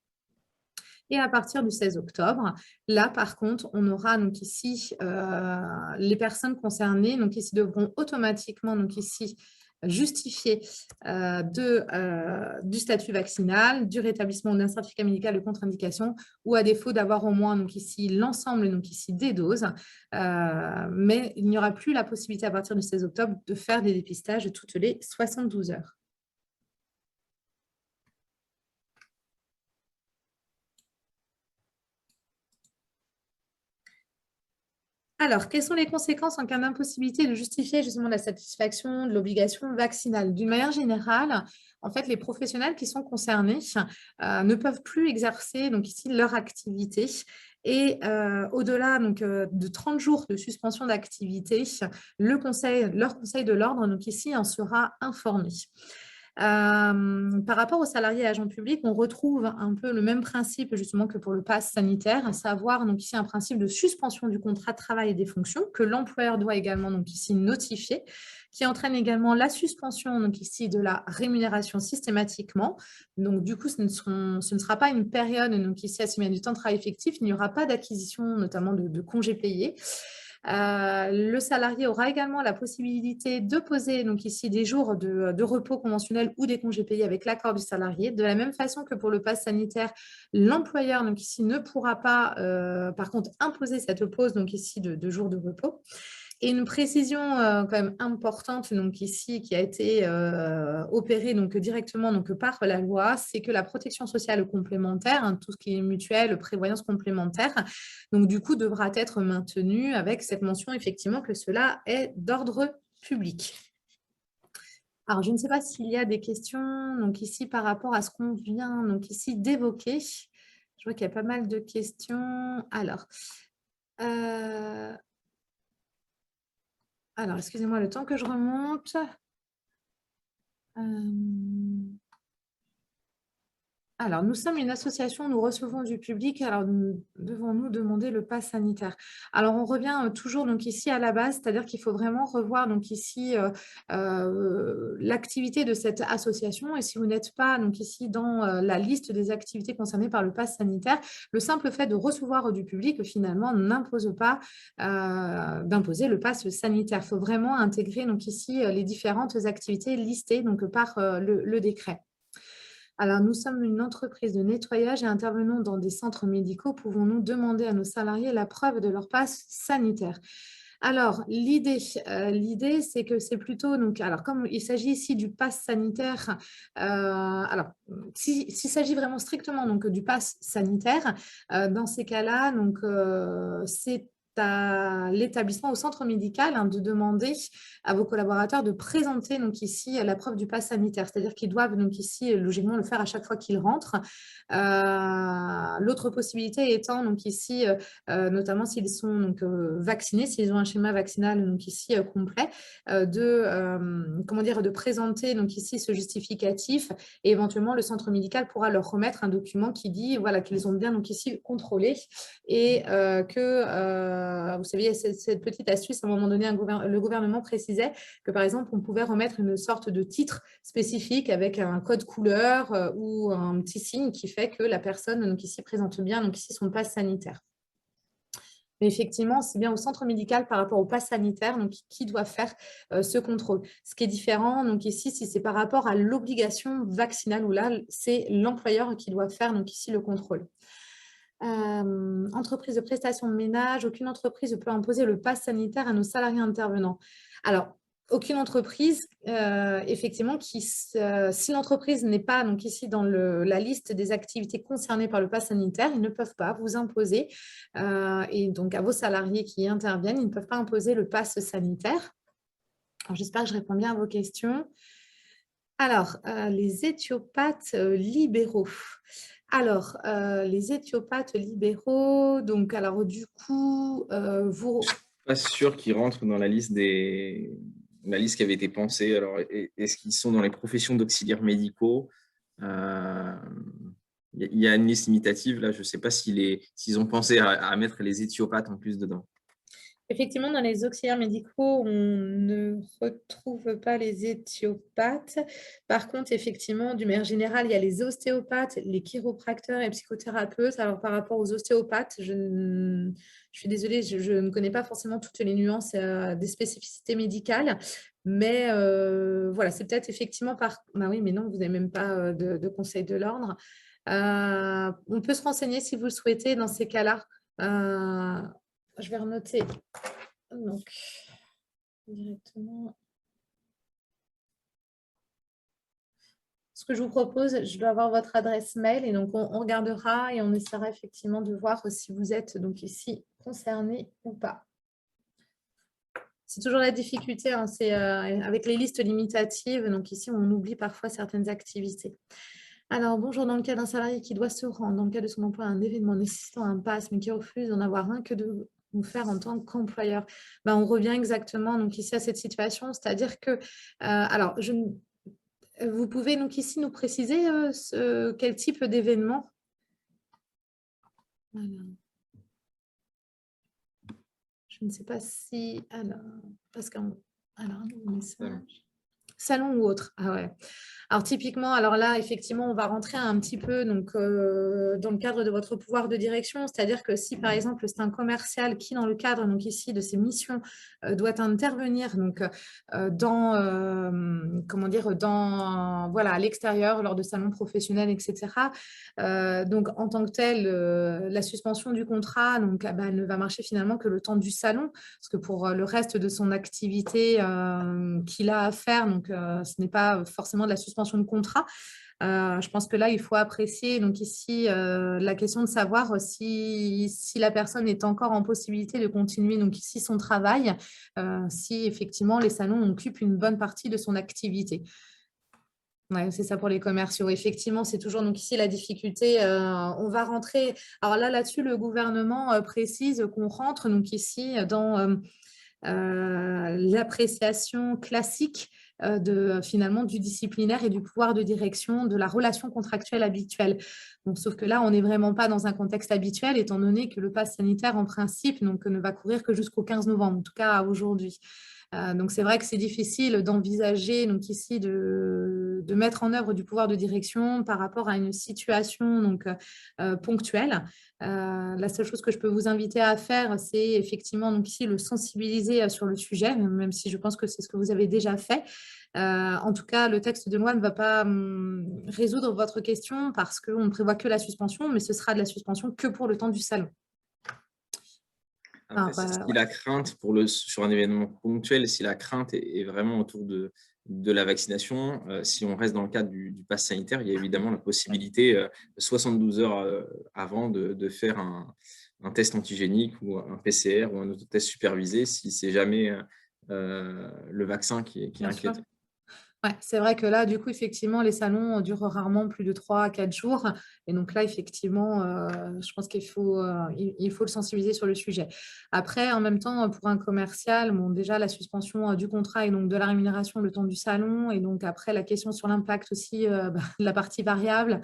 Speaker 1: Et à partir du 16 octobre, là, par contre, on aura donc ici les personnes concernées, donc ici devront automatiquement donc ici justifier du statut vaccinal, du rétablissement d'un certificat médical de contre-indication ou à défaut d'avoir au moins donc ici l'ensemble donc ici des doses, mais il n'y aura plus la possibilité à partir du 16 octobre de faire des dépistages toutes les 72 heures. Alors, quelles sont les conséquences en cas d'impossibilité de justifier justement la satisfaction de l'obligation vaccinale? D'une manière générale, en fait, les professionnels qui sont concernés ne peuvent plus exercer donc ici leur activité et au-delà donc de 30 jours de suspension d'activité, leur conseil de l'ordre donc ici en sera informé. Par rapport aux salariés et agents publics, on retrouve un peu le même principe justement que pour le pass sanitaire, à savoir donc ici un principe de suspension du contrat de travail et des fonctions que l'employeur doit également donc ici notifier, qui entraîne également la suspension donc ici de la rémunération systématiquement. Donc du coup, ce ne sera pas une période donc ici assimilée à du temps de travail effectif, il n'y aura pas d'acquisition notamment de congés payés. Le salarié aura également la possibilité de poser donc ici des jours de repos conventionnel ou des congés payés avec l'accord du salarié. De la même façon que pour le pass sanitaire, l'employeur donc ici ne pourra pas par contre imposer cette pause donc ici de jours de repos. Et une précision quand même importante donc ici qui a été opérée donc directement donc par la loi, c'est que la protection sociale complémentaire, hein, tout ce qui est mutuelle, prévoyance complémentaire, donc du coup devra être maintenue avec cette mention effectivement que cela est d'ordre public. Alors, je ne sais pas s'il y a des questions donc ici par rapport à ce qu'on vient donc ici d'évoquer. Je vois qu'il y a pas mal de questions. Alors, excusez-moi le temps que je remonte. Alors, nous sommes une association, nous recevons du public, alors devons-nous demander le pass sanitaire? Alors, on revient toujours donc ici à la base, c'est-à-dire qu'il faut vraiment revoir donc ici l'activité de cette association. Et si vous n'êtes pas donc ici dans la liste des activités concernées par le pass sanitaire, le simple fait de recevoir du public finalement n'impose pas d'imposer le pass sanitaire. Il faut vraiment intégrer donc ici les différentes activités listées donc par le décret. Alors, nous sommes une entreprise de nettoyage et intervenons dans des centres médicaux. Pouvons-nous demander à nos salariés la preuve de leur passe sanitaire? Alors, l'idée, c'est que c'est plutôt, donc, alors comme il s'agit ici du pass sanitaire, alors, s'il s'agit vraiment strictement donc, du pass sanitaire, dans ces cas-là, donc, c'est à l'établissement, au centre médical, hein, de demander à vos collaborateurs de présenter donc ici la preuve du pass sanitaire, c'est-à-dire qu'ils doivent donc ici logiquement le faire à chaque fois qu'ils rentrent. L'autre possibilité étant donc ici, notamment s'ils sont donc vaccinés, s'ils ont un schéma vaccinal donc ici complet, de présenter donc ici ce justificatif et éventuellement le centre médical pourra leur remettre un document qui dit voilà qu'ils ont bien donc ici contrôlé et vous savez, il y a cette petite astuce, à un moment donné, le gouvernement précisait que, par exemple, on pouvait remettre une sorte de titre spécifique avec un code couleur ou un petit signe qui fait que la personne donc ici présente bien donc ici son pass sanitaire. Mais effectivement, c'est bien au centre médical par rapport au pass sanitaire donc, qui doit faire ce contrôle. Ce qui est différent, donc ici, si c'est par rapport à l'obligation vaccinale, où là, c'est l'employeur qui doit faire donc ici le contrôle. Entreprise de prestation de ménage, aucune entreprise ne peut imposer le pass sanitaire à nos salariés intervenants. Alors, aucune entreprise, effectivement, si l'entreprise n'est pas donc ici dans la liste des activités concernées par le pass sanitaire, ils ne peuvent pas vous imposer, et donc à vos salariés qui interviennent, ils ne peuvent pas imposer le pass sanitaire. Alors, j'espère que je réponds bien à vos questions. Alors, les éthiopathes libéraux. Alors, les éthiopathes libéraux, donc, alors, du coup, vous...
Speaker 2: Je ne suis pas sûr qu'ils rentrent dans la liste la liste qui avait été pensée. Alors, est-ce qu'ils sont dans les professions d'auxiliaires médicaux? Il y a une liste limitative, là, je ne sais pas s'ils ont pensé à mettre les éthiopathes en plus dedans.
Speaker 1: Effectivement, dans les auxiliaires médicaux, on ne retrouve pas les éthiopathes. Par contre, effectivement, d'une manière générale, il y a les ostéopathes, les chiropracteurs et psychothérapeutes. Alors, par rapport aux ostéopathes, je suis désolée, je ne connais pas forcément toutes les nuances des spécificités médicales. Mais voilà, c'est peut-être effectivement par... Bah oui, mais non, vous n'avez même pas de conseil de l'ordre. On peut se renseigner si vous le souhaitez dans ces cas-là. Je vais renoter donc directement. Ce que je vous propose, je dois avoir votre adresse mail et donc on regardera et on essaiera effectivement de voir si vous êtes donc ici concerné ou pas. C'est toujours la difficulté, hein, c'est avec les listes limitatives. Donc ici, on oublie parfois certaines activités. Alors, bonjour, dans le cas d'un salarié qui doit se rendre, dans le cas de son emploi, à un événement nécessitant un pass, mais qui refuse d'en avoir un, que de nous faire en tant qu'employeur? Ben, on revient exactement donc ici à cette situation, c'est-à-dire que, alors, vous pouvez donc ici nous préciser quel type d'événement? Je ne sais pas si, alors, parce qu'un, alors, un nouveau message. Salon ou autre? Ah ouais. Alors typiquement, alors là, effectivement, on va rentrer un petit peu donc, dans le cadre de votre pouvoir de direction, c'est-à-dire que si par exemple c'est un commercial qui, dans le cadre donc ici de ses missions, doit intervenir donc dans comment dire dans voilà à l'extérieur lors de salons professionnels, etc. Donc en tant que tel, la suspension du contrat donc ah bah, elle ne va marcher finalement que le temps du salon, parce que pour le reste de son activité qu'il a à faire, donc ce n'est pas forcément de la suspension de contrat. Je pense que là, il faut apprécier donc ici la question de savoir si la personne est encore en possibilité de continuer donc ici son travail, si effectivement les salons occupent une bonne partie de son activité. Ouais, c'est ça pour les commerciaux. Effectivement, c'est toujours donc ici la difficulté. On va rentrer. Alors là-dessus, le gouvernement précise qu'on rentre donc ici dans l'appréciation classique finalement du disciplinaire et du pouvoir de direction de la relation contractuelle habituelle. Donc, sauf que là, on n'est vraiment pas dans un contexte habituel, étant donné que le pass sanitaire, en principe, donc, ne va courir que jusqu'au 15 novembre, en tout cas aujourd'hui. Donc, c'est vrai que c'est difficile d'envisager donc ici de mettre en œuvre du pouvoir de direction par rapport à une situation donc, ponctuelle. La seule chose que je peux vous inviter à faire, c'est effectivement donc ici le sensibiliser sur le sujet, même si je pense que c'est ce que vous avez déjà fait. En tout cas, le texte de loi ne va pas résoudre votre question parce qu'on ne prévoit que la suspension, mais ce sera de la suspension que pour le temps du salon.
Speaker 2: Après,
Speaker 1: Alors,
Speaker 2: si
Speaker 1: ouais.
Speaker 2: la crainte sur un événement ponctuel, si la crainte est vraiment autour de la vaccination, si on reste dans le cadre du pass sanitaire, il y a évidemment la possibilité 72 heures avant de faire un test antigénique ou un PCR ou un autotest supervisé si c'est jamais le vaccin qui est
Speaker 1: Bien sûr.
Speaker 2: inquiétant.
Speaker 1: Ouais, c'est vrai que là, du coup, effectivement, les salons durent rarement plus de 3 à 4 jours. Et donc là, effectivement, je pense il faut le sensibiliser sur le sujet. Après, en même temps, pour un commercial, bon, déjà, la suspension du contrat et donc de la rémunération le temps du salon. Et donc après, la question sur l'impact aussi de la partie variable.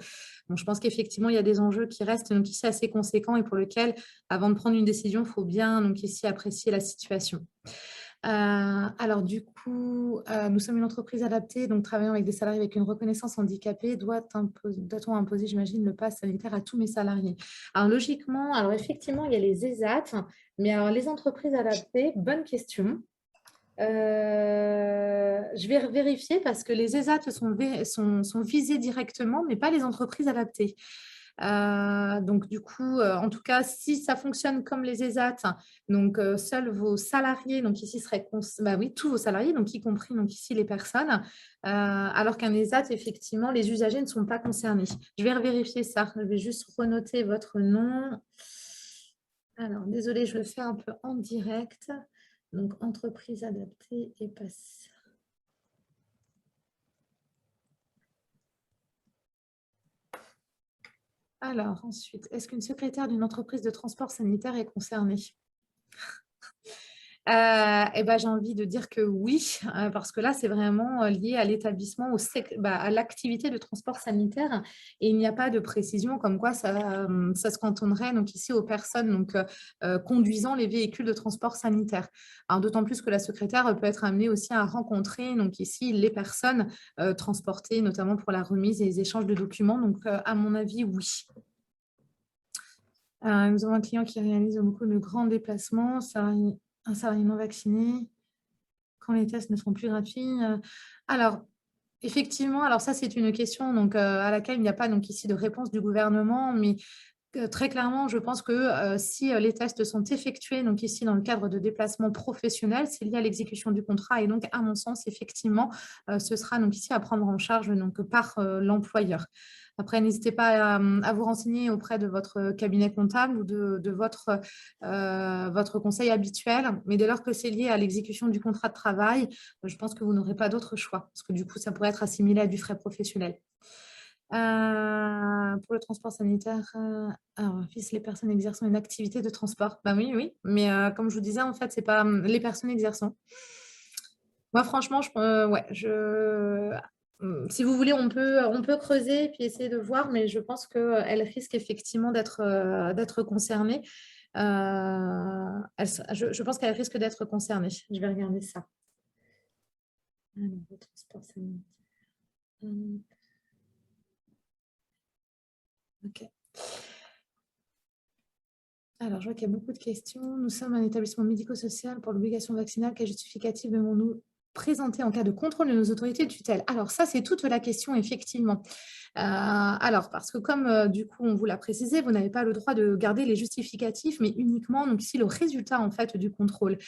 Speaker 1: Bon, je pense qu'effectivement, il y a des enjeux qui restent donc ici assez conséquents et pour lesquels, avant de prendre une décision, il faut bien donc ici apprécier la situation. Alors du coup, nous sommes une entreprise adaptée, donc travaillant avec des salariés avec une reconnaissance handicapée, doit-on imposer, j'imagine, le pass sanitaire à tous mes salariés? Alors logiquement, alors effectivement, il y a les ESAT, mais alors les entreprises adaptées, bonne question. Je vais vérifier parce que les ESAT sont visés directement, mais pas les entreprises adaptées. Donc, du coup, en tout cas, si ça fonctionne comme les ESAT, donc seuls vos salariés, donc ici seraient, bah oui, tous vos salariés, donc y compris donc ici les personnes, alors qu'un ESAT, effectivement, les usagers ne sont pas concernés. Je vais vérifier ça. Je vais juste renoter votre nom. Alors, désolée, je le fais un peu en direct. Donc, entreprise adaptée et passe. Alors, ensuite, est-ce qu'une secrétaire d'une entreprise de transport sanitaire est concernée? Eh ben, j'ai envie de dire que oui, parce que là, c'est vraiment lié à l'établissement, à l'activité de transport sanitaire. Et il n'y a pas de précision comme quoi ça se cantonnerait donc ici aux personnes donc, conduisant les véhicules de transport sanitaire. Alors, d'autant plus que la secrétaire peut être amenée aussi à rencontrer donc ici les personnes transportées, notamment pour la remise et les échanges de documents. Donc, à mon avis, oui. Nous avons un client qui réalise beaucoup de grands déplacements, un salarié non vacciné, quand les tests ne seront plus gratuits. Alors, effectivement, alors ça, c'est une question donc, à laquelle il n'y a pas donc, ici de réponse du gouvernement, mais très clairement, je pense que si les tests sont effectués, donc ici dans le cadre de déplacements professionnels, c'est lié à l'exécution du contrat et donc, à mon sens, effectivement, ce sera donc ici à prendre en charge donc, par l'employeur. Après, n'hésitez pas à vous renseigner auprès de votre cabinet comptable ou de votre conseil habituel. Mais dès lors que c'est lié à l'exécution du contrat de travail, je pense que vous n'aurez pas d'autre choix parce que du coup, ça pourrait être assimilé à du frais professionnel. Pour le transport sanitaire, alors, vise les personnes exerçant une activité de transport. Ben oui, oui. Mais comme je vous disais, en fait, c'est pas les personnes exerçant. Moi, franchement, ouais, si vous voulez, on peut creuser et puis essayer de voir, mais je pense qu'elle risque effectivement d'être concernée. Je pense qu'elle risque d'être concernée. Je vais regarder ça. Alors, votre passeport sanitaire. Ok. Alors, je vois qu'il y a beaucoup de questions. Nous sommes un établissement médico-social pour l'obligation vaccinale. Quel justificatif devons-nous présenter en cas de contrôle de nos autorités de tutelle? Alors, ça, c'est toute la question, effectivement. Alors, parce que comme du coup, on vous l'a précisé, vous n'avez pas le droit de garder les justificatifs, mais uniquement donc, ici le résultat en fait du contrôle.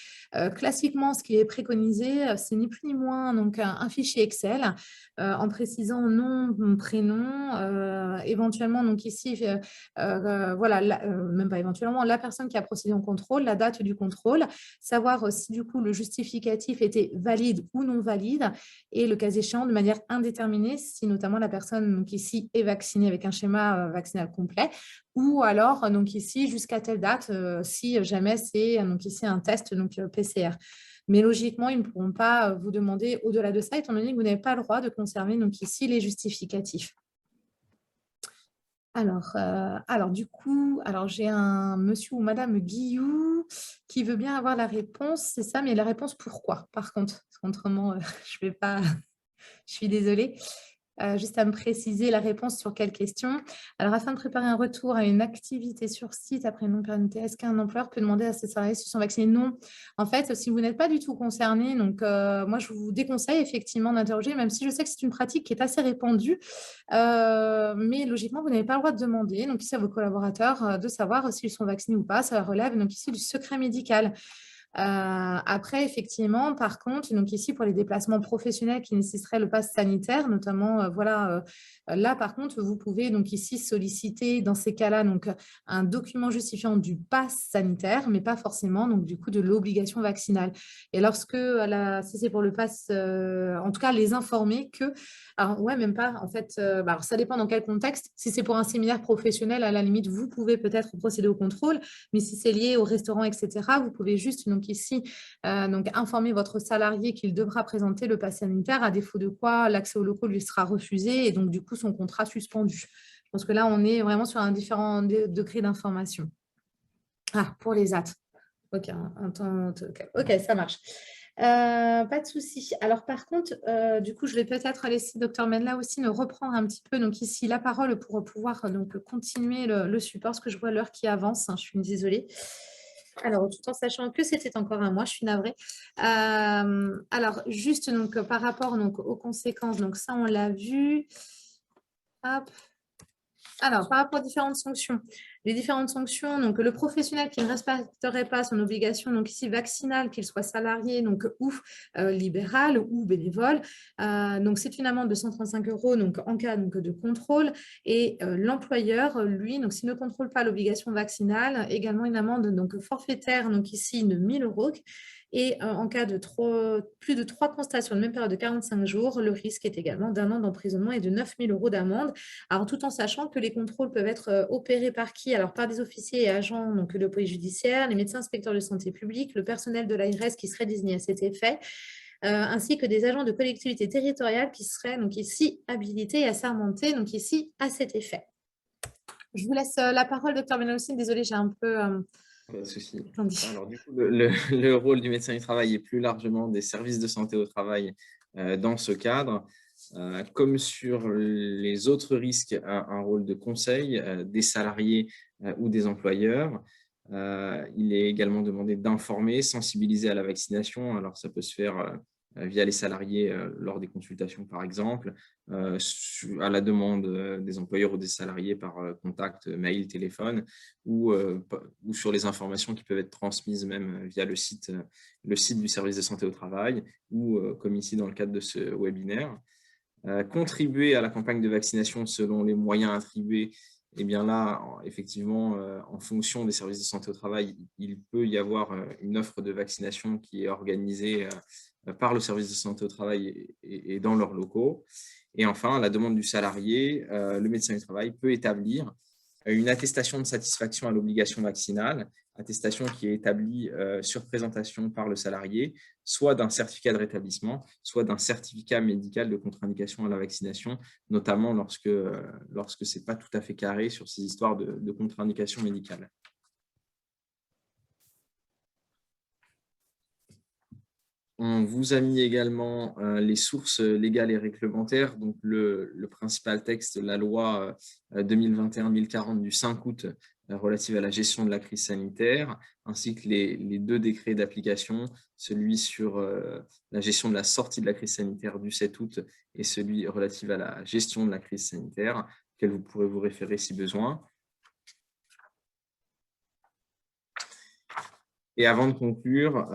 Speaker 1: Classiquement, ce qui est préconisé, c'est ni plus ni moins donc, un fichier Excel en précisant nom, prénom, éventuellement, donc ici, voilà, même pas éventuellement, la personne qui a procédé au contrôle, la date du contrôle, savoir si du coup le justificatif était valide ou non valide, et le cas échéant de manière indéterminée, si notamment la personne donc ici est vaccinée avec un schéma vaccinal complet, ou alors donc ici jusqu'à telle date, si jamais c'est donc ici un test donc PCR. Mais logiquement, ils ne pourront pas vous demander au-delà de ça, étant donné que vous n'avez pas le droit de conserver donc ici les justificatifs. Alors du coup, j'ai un monsieur ou madame Guillou qui veut bien avoir la réponse, c'est ça, mais la réponse pourquoi, par contre, parce qu'autrement, je ne vais pas, je suis désolée. Juste à me préciser la réponse sur quelle question. Alors, afin de préparer un retour à une activité sur site après une longue période, est-ce qu'un employeur peut demander à ses salariés s'ils sont vaccinés? Non. En fait, si vous n'êtes pas du tout concerné, donc moi, je vous déconseille effectivement d'interroger, même si je sais que c'est une pratique qui est assez répandue, mais logiquement, vous n'avez pas le droit de demander, donc ici à vos collaborateurs, de savoir s'ils sont vaccinés ou pas. Ça relève donc ici du secret médical. Après, effectivement, par contre, donc ici, pour les déplacements professionnels qui nécessiteraient le pass sanitaire, notamment, là, par contre, vous pouvez donc ici solliciter, dans ces cas-là, donc un document justifiant du pass sanitaire, mais pas forcément, donc du coup, de l'obligation vaccinale. Et lorsque, si c'est pour le pass, en tout cas, les informer que, alors, ouais, même pas, en fait, alors, ça dépend dans quel contexte. Si c'est pour un séminaire professionnel, à la limite, vous pouvez peut-être procéder au contrôle, mais si c'est lié au restaurant, etc., vous pouvez juste donc ici donc informer votre salarié qu'il devra présenter le pass sanitaire, à défaut de quoi l'accès aux locaux lui sera refusé et donc du coup son contrat suspendu. Je pense que là, on est vraiment sur un différent degré d'information. Ah, pour les AT. Ok, ok, ça marche. Pas de souci. Alors, par contre, du coup, je vais peut-être laisser Dr Menla aussi nous reprendre un petit peu donc ici la parole pour pouvoir donc continuer le support, parce que je vois l'heure qui avance. Hein, je suis désolée. Alors, tout en sachant que c'était encore un mois, je suis navrée. Alors, juste donc par rapport donc aux conséquences, donc ça on l'a vu. Hop. Alors, par rapport aux différentes sanctions, les différentes sanctions, donc le professionnel qui ne respecterait pas son obligation, donc ici vaccinale, qu'il soit salarié donc, ou libéral ou bénévole, donc c'est une amende de 135 € donc, en cas donc, de contrôle. Et l'employeur, lui, donc s'il ne contrôle pas l'obligation vaccinale, également une amende donc, forfaitaire, donc ici de 1 000 €. Et en cas de plus de 3 constats sur une même période de 45 jours, le risque est également d'1 an d'emprisonnement et de 9 000 € d'amende. Alors, tout en sachant que les contrôles peuvent être opérés par qui? Alors, par des officiers et agents donc, de police judiciaire, les médecins inspecteurs de santé publique, le personnel de l'ARS qui serait désigné à cet effet, ainsi que des agents de collectivités territoriales qui seraient donc ici habilités et assermentés donc ici à cet effet. Je vous laisse la parole, docteur Benaloussi. Désolée, j'ai un peu...
Speaker 2: Pas de souci.
Speaker 1: Attendez.
Speaker 2: Alors, du coup, le rôle du médecin du travail et plus largement des services de santé au travail dans ce cadre, comme sur les autres risques, un rôle de conseil des salariés ou des employeurs. Il est également demandé d'informer, sensibiliser à la vaccination. Alors, ça peut se faire via les salariés lors des consultations, par exemple, à la demande des employeurs ou des salariés par contact, mail, téléphone, ou sur les informations qui peuvent être transmises même via le site du service de santé au travail, ou comme ici dans le cadre de ce webinaire. Contribuer à la campagne de vaccination selon les moyens attribués. Et bien là, effectivement, en fonction des services de santé au travail, il peut y avoir une offre de vaccination qui est organisée par le service de santé au travail et dans leurs locaux. Et enfin, à la demande du salarié, le médecin du travail peut établir une attestation de satisfaction à l'obligation vaccinale, attestation qui est établie sur présentation par le salarié, soit d'un certificat de rétablissement, soit d'un certificat médical de contre-indication à la vaccination, notamment lorsque ce n'est pas tout à fait carré sur ces histoires de contre-indication médicale. On vous a mis également les sources légales et réglementaires, donc le principal texte, la loi 2021-1040 du 5 août relative à la gestion de la crise sanitaire, ainsi que les deux décrets d'application, celui sur la gestion de la sortie de la crise sanitaire du 7 août et celui relatif à la gestion de la crise sanitaire, auquel vous pourrez vous référer si besoin. Et avant de conclure,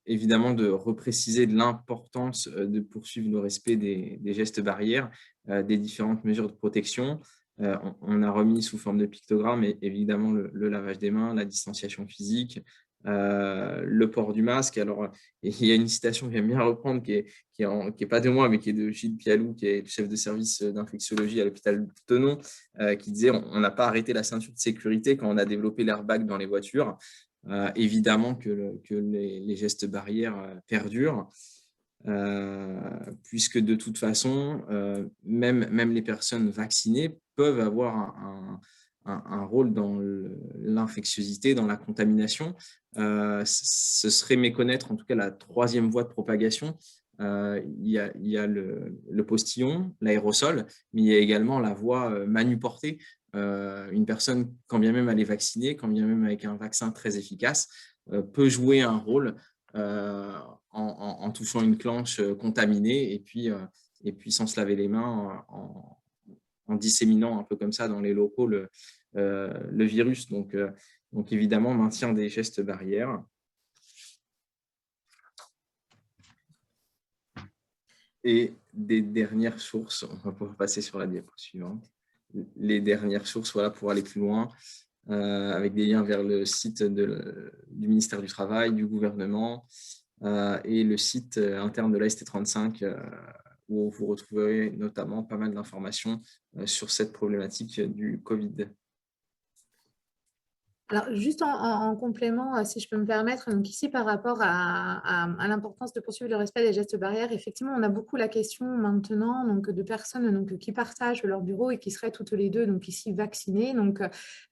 Speaker 2: évidemment, de repréciser de l'importance de poursuivre le respect des gestes barrières, des différentes mesures de protection. On a remis sous forme de pictogramme, évidemment, le lavage des mains, la distanciation physique, le port du masque. Alors, il y a une citation que j'aime bien reprendre, qui est pas de moi, mais qui est de Gilles Pialou, qui est le chef de service d'infectiologie à l'hôpital Thonon, qui disait « On n'a pas arrêté la ceinture de sécurité quand on a développé l'airbag dans les voitures ». Évidemment que les gestes barrières perdurent, puisque de toute façon, même les personnes vaccinées peuvent avoir un rôle dans l'infectiosité, dans la contamination. Ce serait méconnaître en tout cas la troisième voie de propagation. Il y a le postillon, l'aérosol, mais il y a également la voie manuportée. Une personne, quand bien même elle est vaccinée, quand bien même avec un vaccin très efficace, peut jouer un rôle en touchant une planche contaminée et puis sans se laver les mains, en disséminant un peu comme ça dans les locaux le virus. Donc évidemment, maintien des gestes barrières. Et des dernières sources, on va pouvoir passer sur la diapo suivante. Les dernières sources, voilà, pour aller plus loin, avec des liens vers le site du ministère du Travail, du gouvernement, et le site interne de la ST35, où vous retrouverez notamment pas mal d'informations sur cette problématique du Covid.
Speaker 1: Alors, juste en complément, si je peux me permettre, donc ici, par rapport à l'importance de poursuivre le respect des gestes barrières, effectivement, on a beaucoup la question maintenant donc, de personnes donc, qui partagent leur bureau et qui seraient toutes les deux donc, ici vaccinées. Donc,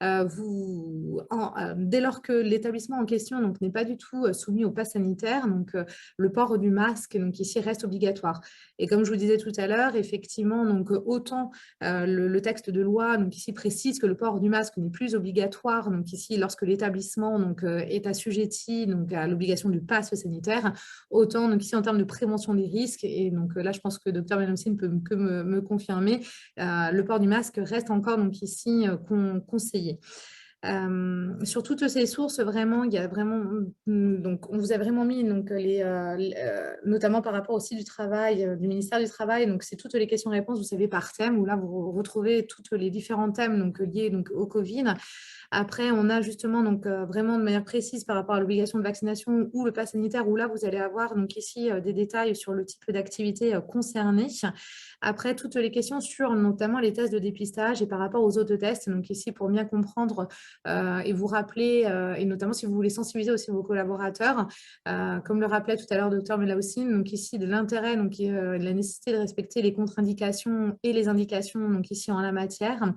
Speaker 1: dès lors que l'établissement en question n'est pas du tout soumis au pass sanitaire, donc, le port du masque donc, ici reste obligatoire. Et comme je vous disais tout à l'heure, effectivement, donc, autant le texte de loi donc, ici précise que le port du masque n'est plus obligatoire, donc ici lorsque l'établissement est assujetti donc, à l'obligation du pass sanitaire, autant donc, ici en termes de prévention des risques, et donc là je pense que Dr Menomsine peut me confirmer, le port du masque reste encore donc, ici conseillé. Sur toutes ces sources, vraiment, il y a vraiment, donc on vous a vraiment mis donc, notamment par rapport au site du travail, du ministère du Travail, donc c'est toutes les questions-réponses, vous savez, par thème, où là vous retrouvez tous les différents thèmes donc, liés donc, au Covid. Après, on a justement donc, vraiment de manière précise par rapport à l'obligation de vaccination ou le pass sanitaire, où là vous allez avoir donc, ici des détails sur le type d'activité concernée. Après, toutes les questions sur notamment les tests de dépistage et par rapport aux autres tests, donc ici pour bien comprendre et vous rappeler, et notamment si vous voulez sensibiliser aussi vos collaborateurs, comme le rappelait tout à l'heure Dr Melaussine, donc ici de l'intérêt, donc de la nécessité de respecter les contre-indications et les indications donc ici en la matière.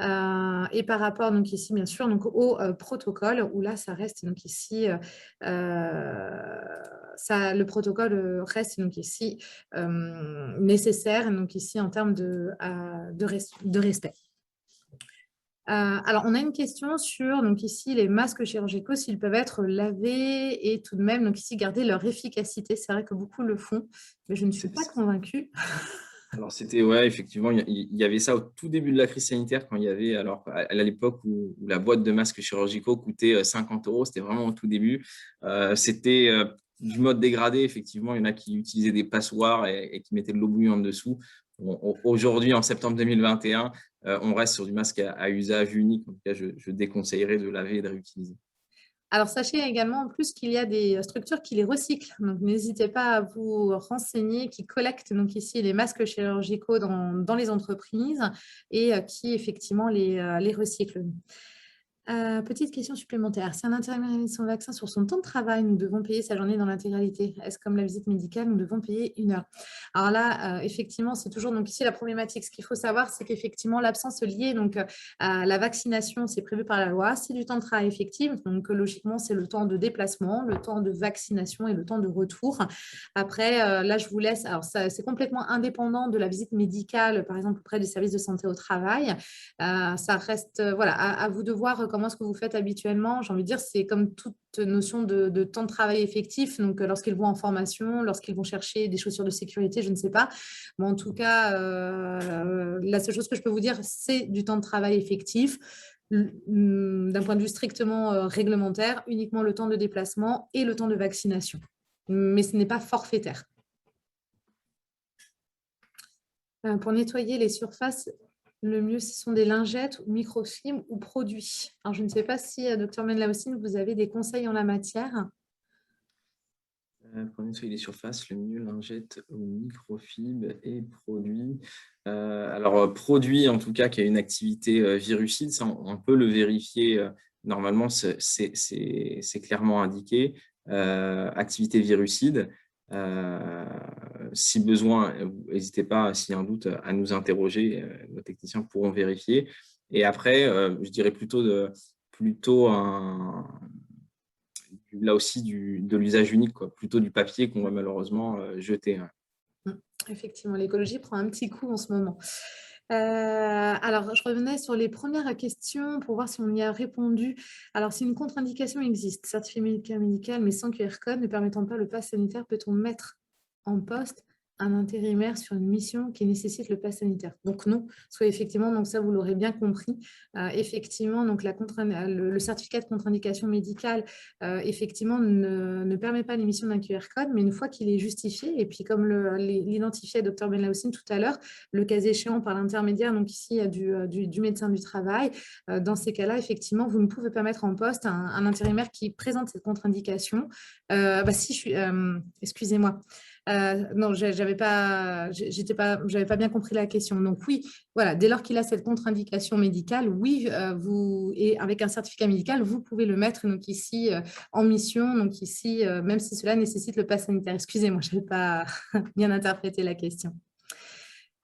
Speaker 1: Et par rapport donc ici bien sûr donc au protocole, où là ça reste donc ici le protocole reste donc ici nécessaire donc ici en termes de respect. Alors, on a une question sur, donc ici, les masques chirurgicaux, s'ils peuvent être lavés et tout de même, donc ici, garder leur efficacité. C'est vrai que beaucoup le font, mais je ne suis pas convaincue.
Speaker 2: Alors, c'était, ouais, effectivement, il y avait ça au tout début de la crise sanitaire, quand il y avait, alors à l'époque où la boîte de masques chirurgicaux coûtait 50 €, c'était vraiment au tout début. C'était du mode dégradé, effectivement. Il y en a qui utilisaient des passoires et qui mettaient de l'eau bouillante dessous. Aujourd'hui, en septembre 2021, on reste sur du masque à usage unique. En tout cas, je déconseillerais de laver et de réutiliser.
Speaker 1: Alors, sachez également en plus qu'il y a des structures qui les recyclent. Donc, n'hésitez pas à vous renseigner, qui collectent donc ici les masques chirurgicaux dans les entreprises et qui effectivement les recyclent. Petite question supplémentaire. Si un intérimaire réalise son vaccin sur son temps de travail, nous devons payer sa journée dans l'intégralité. Est-ce comme la visite médicale, nous devons payer 1 heure? Alors là, effectivement, c'est toujours donc ici la problématique. Ce qu'il faut savoir, c'est qu'effectivement, l'absence liée donc, à la vaccination, c'est prévu par la loi. C'est du temps de travail effectif. Donc, logiquement, c'est le temps de déplacement, le temps de vaccination et le temps de retour. Après, là, je vous laisse. Alors, c'est complètement indépendant de la visite médicale, par exemple, auprès du service de santé au travail. Ça reste voilà, à vous de voir comment est-ce que vous faites habituellement. J'ai envie de dire, c'est comme toute notion de temps de travail effectif. Donc, lorsqu'ils vont en formation, lorsqu'ils vont chercher des chaussures de sécurité, je ne sais pas. Mais en tout cas, la seule chose que je peux vous dire, c'est du temps de travail effectif. D'un point de vue strictement réglementaire, uniquement le temps de déplacement et le temps de vaccination. Mais ce n'est pas forfaitaire. Pour nettoyer les surfaces, le mieux, ce sont des lingettes, microfibres ou produits. Alors, je ne sais pas si, Dr Menlaoussine, vous avez des conseils en la matière.
Speaker 2: Pour nettoyer les surfaces, le mieux, lingettes ou microfibres et produits. Alors, produit, en tout cas, qui a une activité virucide, ça, on peut le vérifier. Normalement, c'est clairement indiqué. Activité virucide. Si besoin, n'hésitez pas, s'il y a un doute, à nous interroger. Nos techniciens pourront vérifier. Et après, je dirais plutôt là aussi de l'usage unique, quoi, plutôt du papier qu'on va malheureusement jeter.
Speaker 1: Effectivement, l'écologie prend un petit coup en ce moment. Alors, je revenais sur les premières questions pour voir si on y a répondu. Alors, si une contre-indication existe, certificat médical, mais sans QR code, ne permettant pas le pass sanitaire, peut-on mettre en poste un intérimaire sur une mission qui nécessite le pass sanitaire? Donc non, soit effectivement, donc ça vous l'aurez bien compris, effectivement, donc le certificat de contre-indication médicale, effectivement, ne permet pas l'émission d'un QR code, mais une fois qu'il est justifié, et puis comme l'identifiait Dr Benlaoussine tout à l'heure, le cas échéant par l'intermédiaire, donc ici, du médecin du travail, dans ces cas-là, effectivement, vous ne pouvez pas mettre en poste un intérimaire qui présente cette contre-indication. Excusez-moi. Non, j'avais pas bien compris la question. Donc oui, voilà, dès lors qu'il a cette contre-indication médicale, oui, et avec un certificat médical, vous pouvez le mettre donc ici en mission, donc ici, même si cela nécessite le pass sanitaire. Excusez-moi, je n'avais pas bien interprété la question.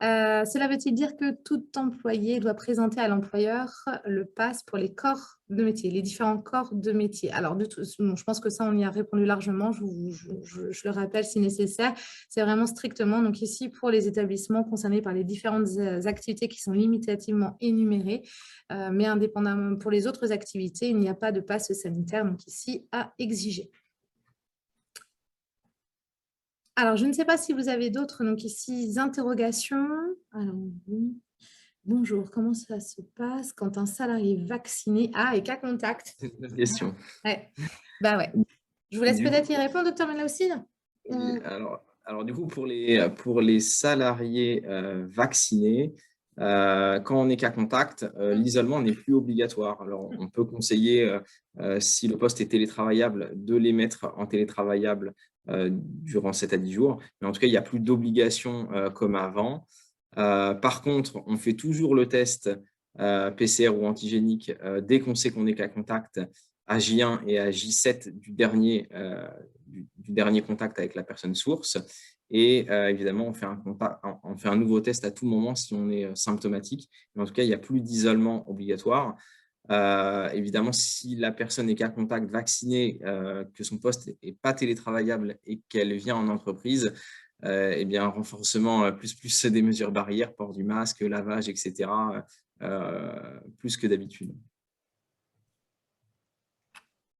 Speaker 1: Cela veut-il dire que tout employé doit présenter à l'employeur le pass pour les corps de métier, les différents corps de métier? Alors, je pense que ça, on y a répondu largement. Je le rappelle si nécessaire. C'est vraiment strictement, donc ici, pour les établissements concernés par les différentes activités qui sont limitativement énumérées, mais indépendamment pour les autres activités, il n'y a pas de pass sanitaire, donc ici, à exiger. Alors, je ne sais pas si vous avez d'autres, donc ici, interrogations. Alors, oui. Bonjour, comment ça se passe quand un salarié vacciné et cas contact?
Speaker 2: C'est une bonne question.
Speaker 1: Ouais. Bah ouais. Je vous laisse
Speaker 2: Du
Speaker 1: peut-être
Speaker 2: coup,
Speaker 1: y répondre, docteur Menlaoussine.
Speaker 2: oui, alors du coup, pour les salariés vaccinés, quand on est cas contact, l'isolement n'est plus obligatoire. Alors, on peut conseiller, si le poste est télétravaillable, de les mettre en télétravaillable durant 7 à 10 jours. Mais en tout cas, il n'y a plus d'obligation comme avant. Par contre, on fait toujours le test PCR ou antigénique dès qu'on sait qu'on est cas contact à J1 et à J7 du dernier contact avec la personne source. Et évidemment, on fait un nouveau test à tout moment si on est symptomatique. Mais en tout cas, il n'y a plus d'isolement obligatoire. Évidemment, si la personne est cas contact vaccinée, que son poste n'est pas télétravaillable et qu'elle vient en entreprise, eh bien, renforcement plus des mesures barrières, port du masque, lavage, etc., plus que d'habitude.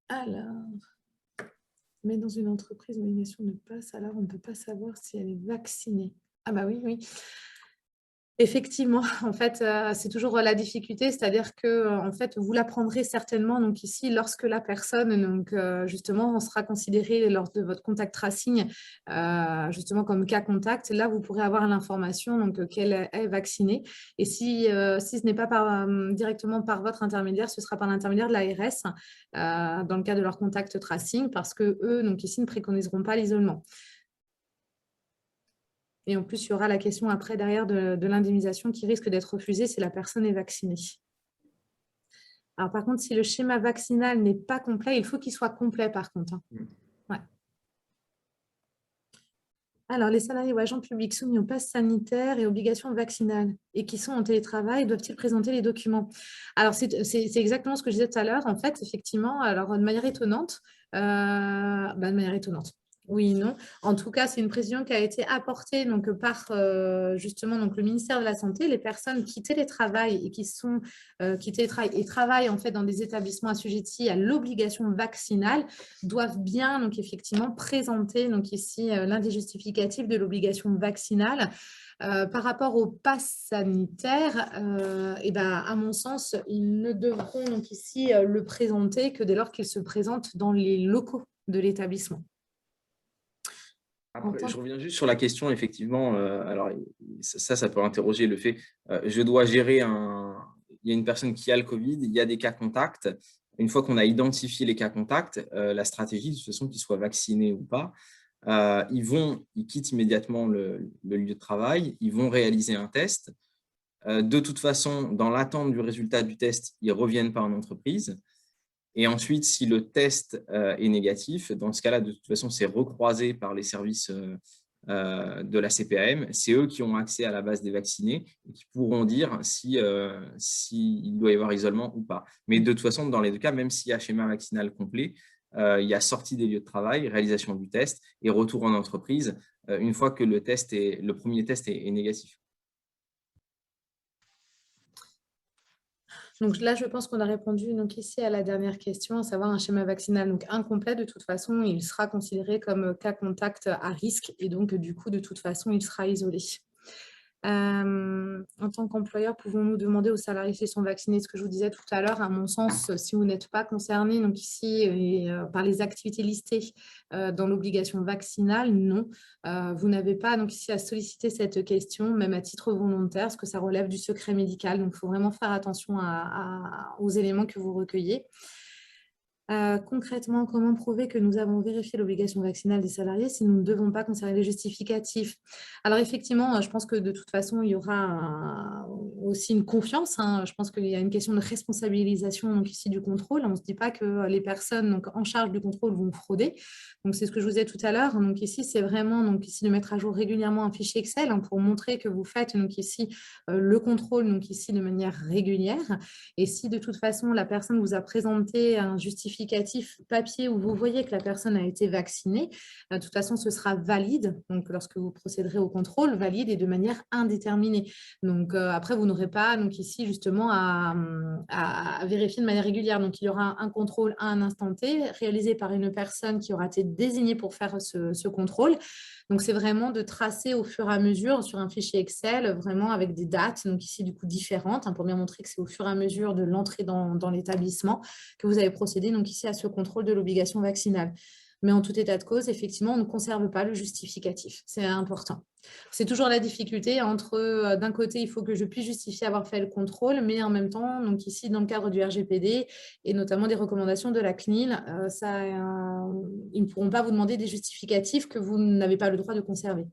Speaker 1: Alors, mais dans une entreprise, l'obligation de passe, alors on ne peut pas savoir si elle est vaccinée. Ah bah oui, oui. Effectivement, en fait, c'est toujours la difficulté, c'est-à-dire que, en fait, vous l'apprendrez certainement donc ici lorsque la personne donc justement sera considérée lors de votre contact tracing, justement comme cas contact. Là, vous pourrez avoir l'information donc qu'elle est vaccinée et si ce n'est pas directement par votre intermédiaire, ce sera par l'intermédiaire de l'ARS, dans le cas de leur contact tracing parce qu'eux, donc ici, ne préconiseront pas l'isolement. Et en plus, il y aura la question après, derrière, de l'indemnisation qui risque d'être refusée si la personne est vaccinée. Alors, par contre, si le schéma vaccinal n'est pas complet, il faut qu'il soit complet, par contre. Ouais. Alors, les salariés ou agents publics soumis au pass sanitaire et obligations vaccinales et qui sont en télétravail, doivent-ils présenter les documents? Alors, c'est exactement ce que je disais tout à l'heure. En fait, effectivement, alors de manière étonnante, de manière étonnante. Oui, non. En tout cas, c'est une précision qui a été apportée donc, par justement donc, le ministère de la Santé. Les personnes qui télétravaillent et qui télétravaillent et travaillent en fait dans des établissements assujettis à l'obligation vaccinale doivent bien donc effectivement présenter donc ici l'un des justificatifs de l'obligation vaccinale. Par rapport au pass sanitaire, à mon sens, ils ne devront donc ici le présenter que dès lors qu'ils se présentent dans les locaux de l'établissement.
Speaker 2: Après, je reviens juste sur la question, effectivement, alors ça peut interroger le fait, je dois gérer il y a une personne qui a le Covid, il y a des cas contacts. Une fois qu'on a identifié les cas contacts, la stratégie, de toute façon, qu'ils soient vaccinés ou pas, ils quittent immédiatement le lieu de travail, ils vont réaliser un test. De toute façon, dans l'attente du résultat du test, ils ne reviennent pas en entreprise. Et ensuite, si le test est négatif, dans ce cas-là, de toute façon, c'est recroisé par les services de la CPAM. C'est eux qui ont accès à la base des vaccinés et qui pourront dire s'il doit y avoir isolement ou pas. Mais de toute façon, dans les deux cas, même s'il y a schéma vaccinal complet, il y a sortie des lieux de travail, réalisation du test et retour en entreprise une fois que le premier test est négatif.
Speaker 1: Donc là, je pense qu'on a répondu donc ici à la dernière question, à savoir un schéma vaccinal donc incomplet. De toute façon, il sera considéré comme cas contact à risque et donc du coup, de toute façon, il sera isolé. En tant qu'employeur, pouvons-nous demander aux salariés s'ils sont vaccinés? Ce que je vous disais tout à l'heure, à mon sens, si vous n'êtes pas concerné donc ici par les activités listées dans l'obligation vaccinale, non. Vous n'avez pas donc ici à solliciter cette question, même à titre volontaire, parce que ça relève du secret médical. Donc, il faut vraiment faire attention aux éléments que vous recueillez. Concrètement, comment prouver que nous avons vérifié l'obligation vaccinale des salariés si nous ne devons pas conserver les justificatifs? Alors effectivement, je pense que de toute façon, il y aura aussi une confiance. Je pense qu'il y a une question de responsabilisation donc ici du contrôle. On ne se dit pas que les personnes donc, en charge du contrôle vont frauder. Donc c'est ce que je vous disais tout à l'heure. Donc ici, c'est vraiment donc ici de mettre à jour régulièrement un fichier Excel pour montrer que vous faites donc ici le contrôle donc ici de manière régulière. Et si de toute façon la personne vous a présenté un justificatif papier où vous voyez que la personne a été vaccinée, de toute façon, ce sera valide. Donc, lorsque vous procéderez au contrôle, valide et de manière indéterminée. Donc, après, vous n'aurez pas donc ici justement à vérifier de manière régulière. Donc, il y aura un contrôle à un instant T réalisé par une personne qui aura été désignée pour faire ce contrôle. Donc, c'est vraiment de tracer au fur et à mesure sur un fichier Excel, vraiment avec des dates, donc ici du coup différentes, pour bien montrer que c'est au fur et à mesure de l'entrée dans l'établissement que vous avez procédé donc ici à ce contrôle de l'obligation vaccinale. Mais en tout état de cause, effectivement, on ne conserve pas le justificatif. C'est important. C'est toujours la difficulté entre, d'un côté, il faut que je puisse justifier avoir fait le contrôle, mais en même temps, donc ici, dans le cadre du RGPD et notamment des recommandations de la CNIL, ils ne pourront pas vous demander des justificatifs que vous n'avez pas le droit de conserver.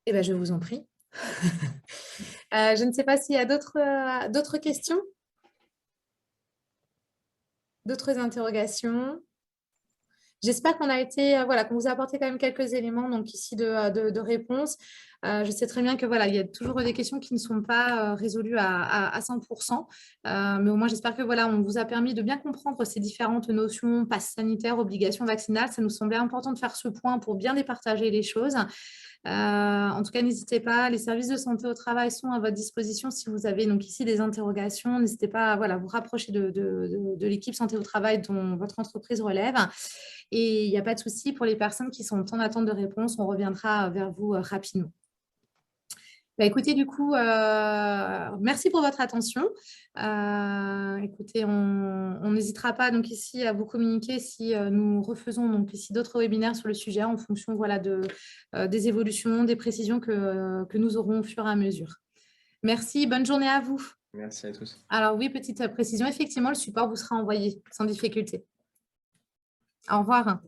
Speaker 1: Eh bien, je vous en prie. Je ne sais pas s'il y a d'autres questions, d'autres interrogations. J'espère qu'on a été, qu'on vous a apporté quand même quelques éléments donc ici de réponse. Je sais très bien que il y a toujours des questions qui ne sont pas résolues à 100%, mais au moins j'espère que on vous a permis de bien comprendre ces différentes notions, passe sanitaire, obligation vaccinale. Ça nous semblait important de faire ce point pour bien départager les choses. En tout cas, n'hésitez pas, les services de santé au travail sont à votre disposition si vous avez donc ici des interrogations. N'hésitez pas à vous rapprocher de l'équipe santé au travail dont votre entreprise relève. Et il n'y a pas de souci pour les personnes qui sont en attente de réponse, on reviendra vers vous rapidement. Écoutez, du coup, merci pour votre attention. Écoutez, on n'hésitera pas donc ici à vous communiquer si nous refaisons donc ici d'autres webinaires sur le sujet en fonction des évolutions, des précisions que nous aurons au fur et à mesure. Merci, bonne journée à vous.
Speaker 2: Merci à tous.
Speaker 1: Alors oui, petite précision, effectivement, le support vous sera envoyé sans difficulté. Au revoir.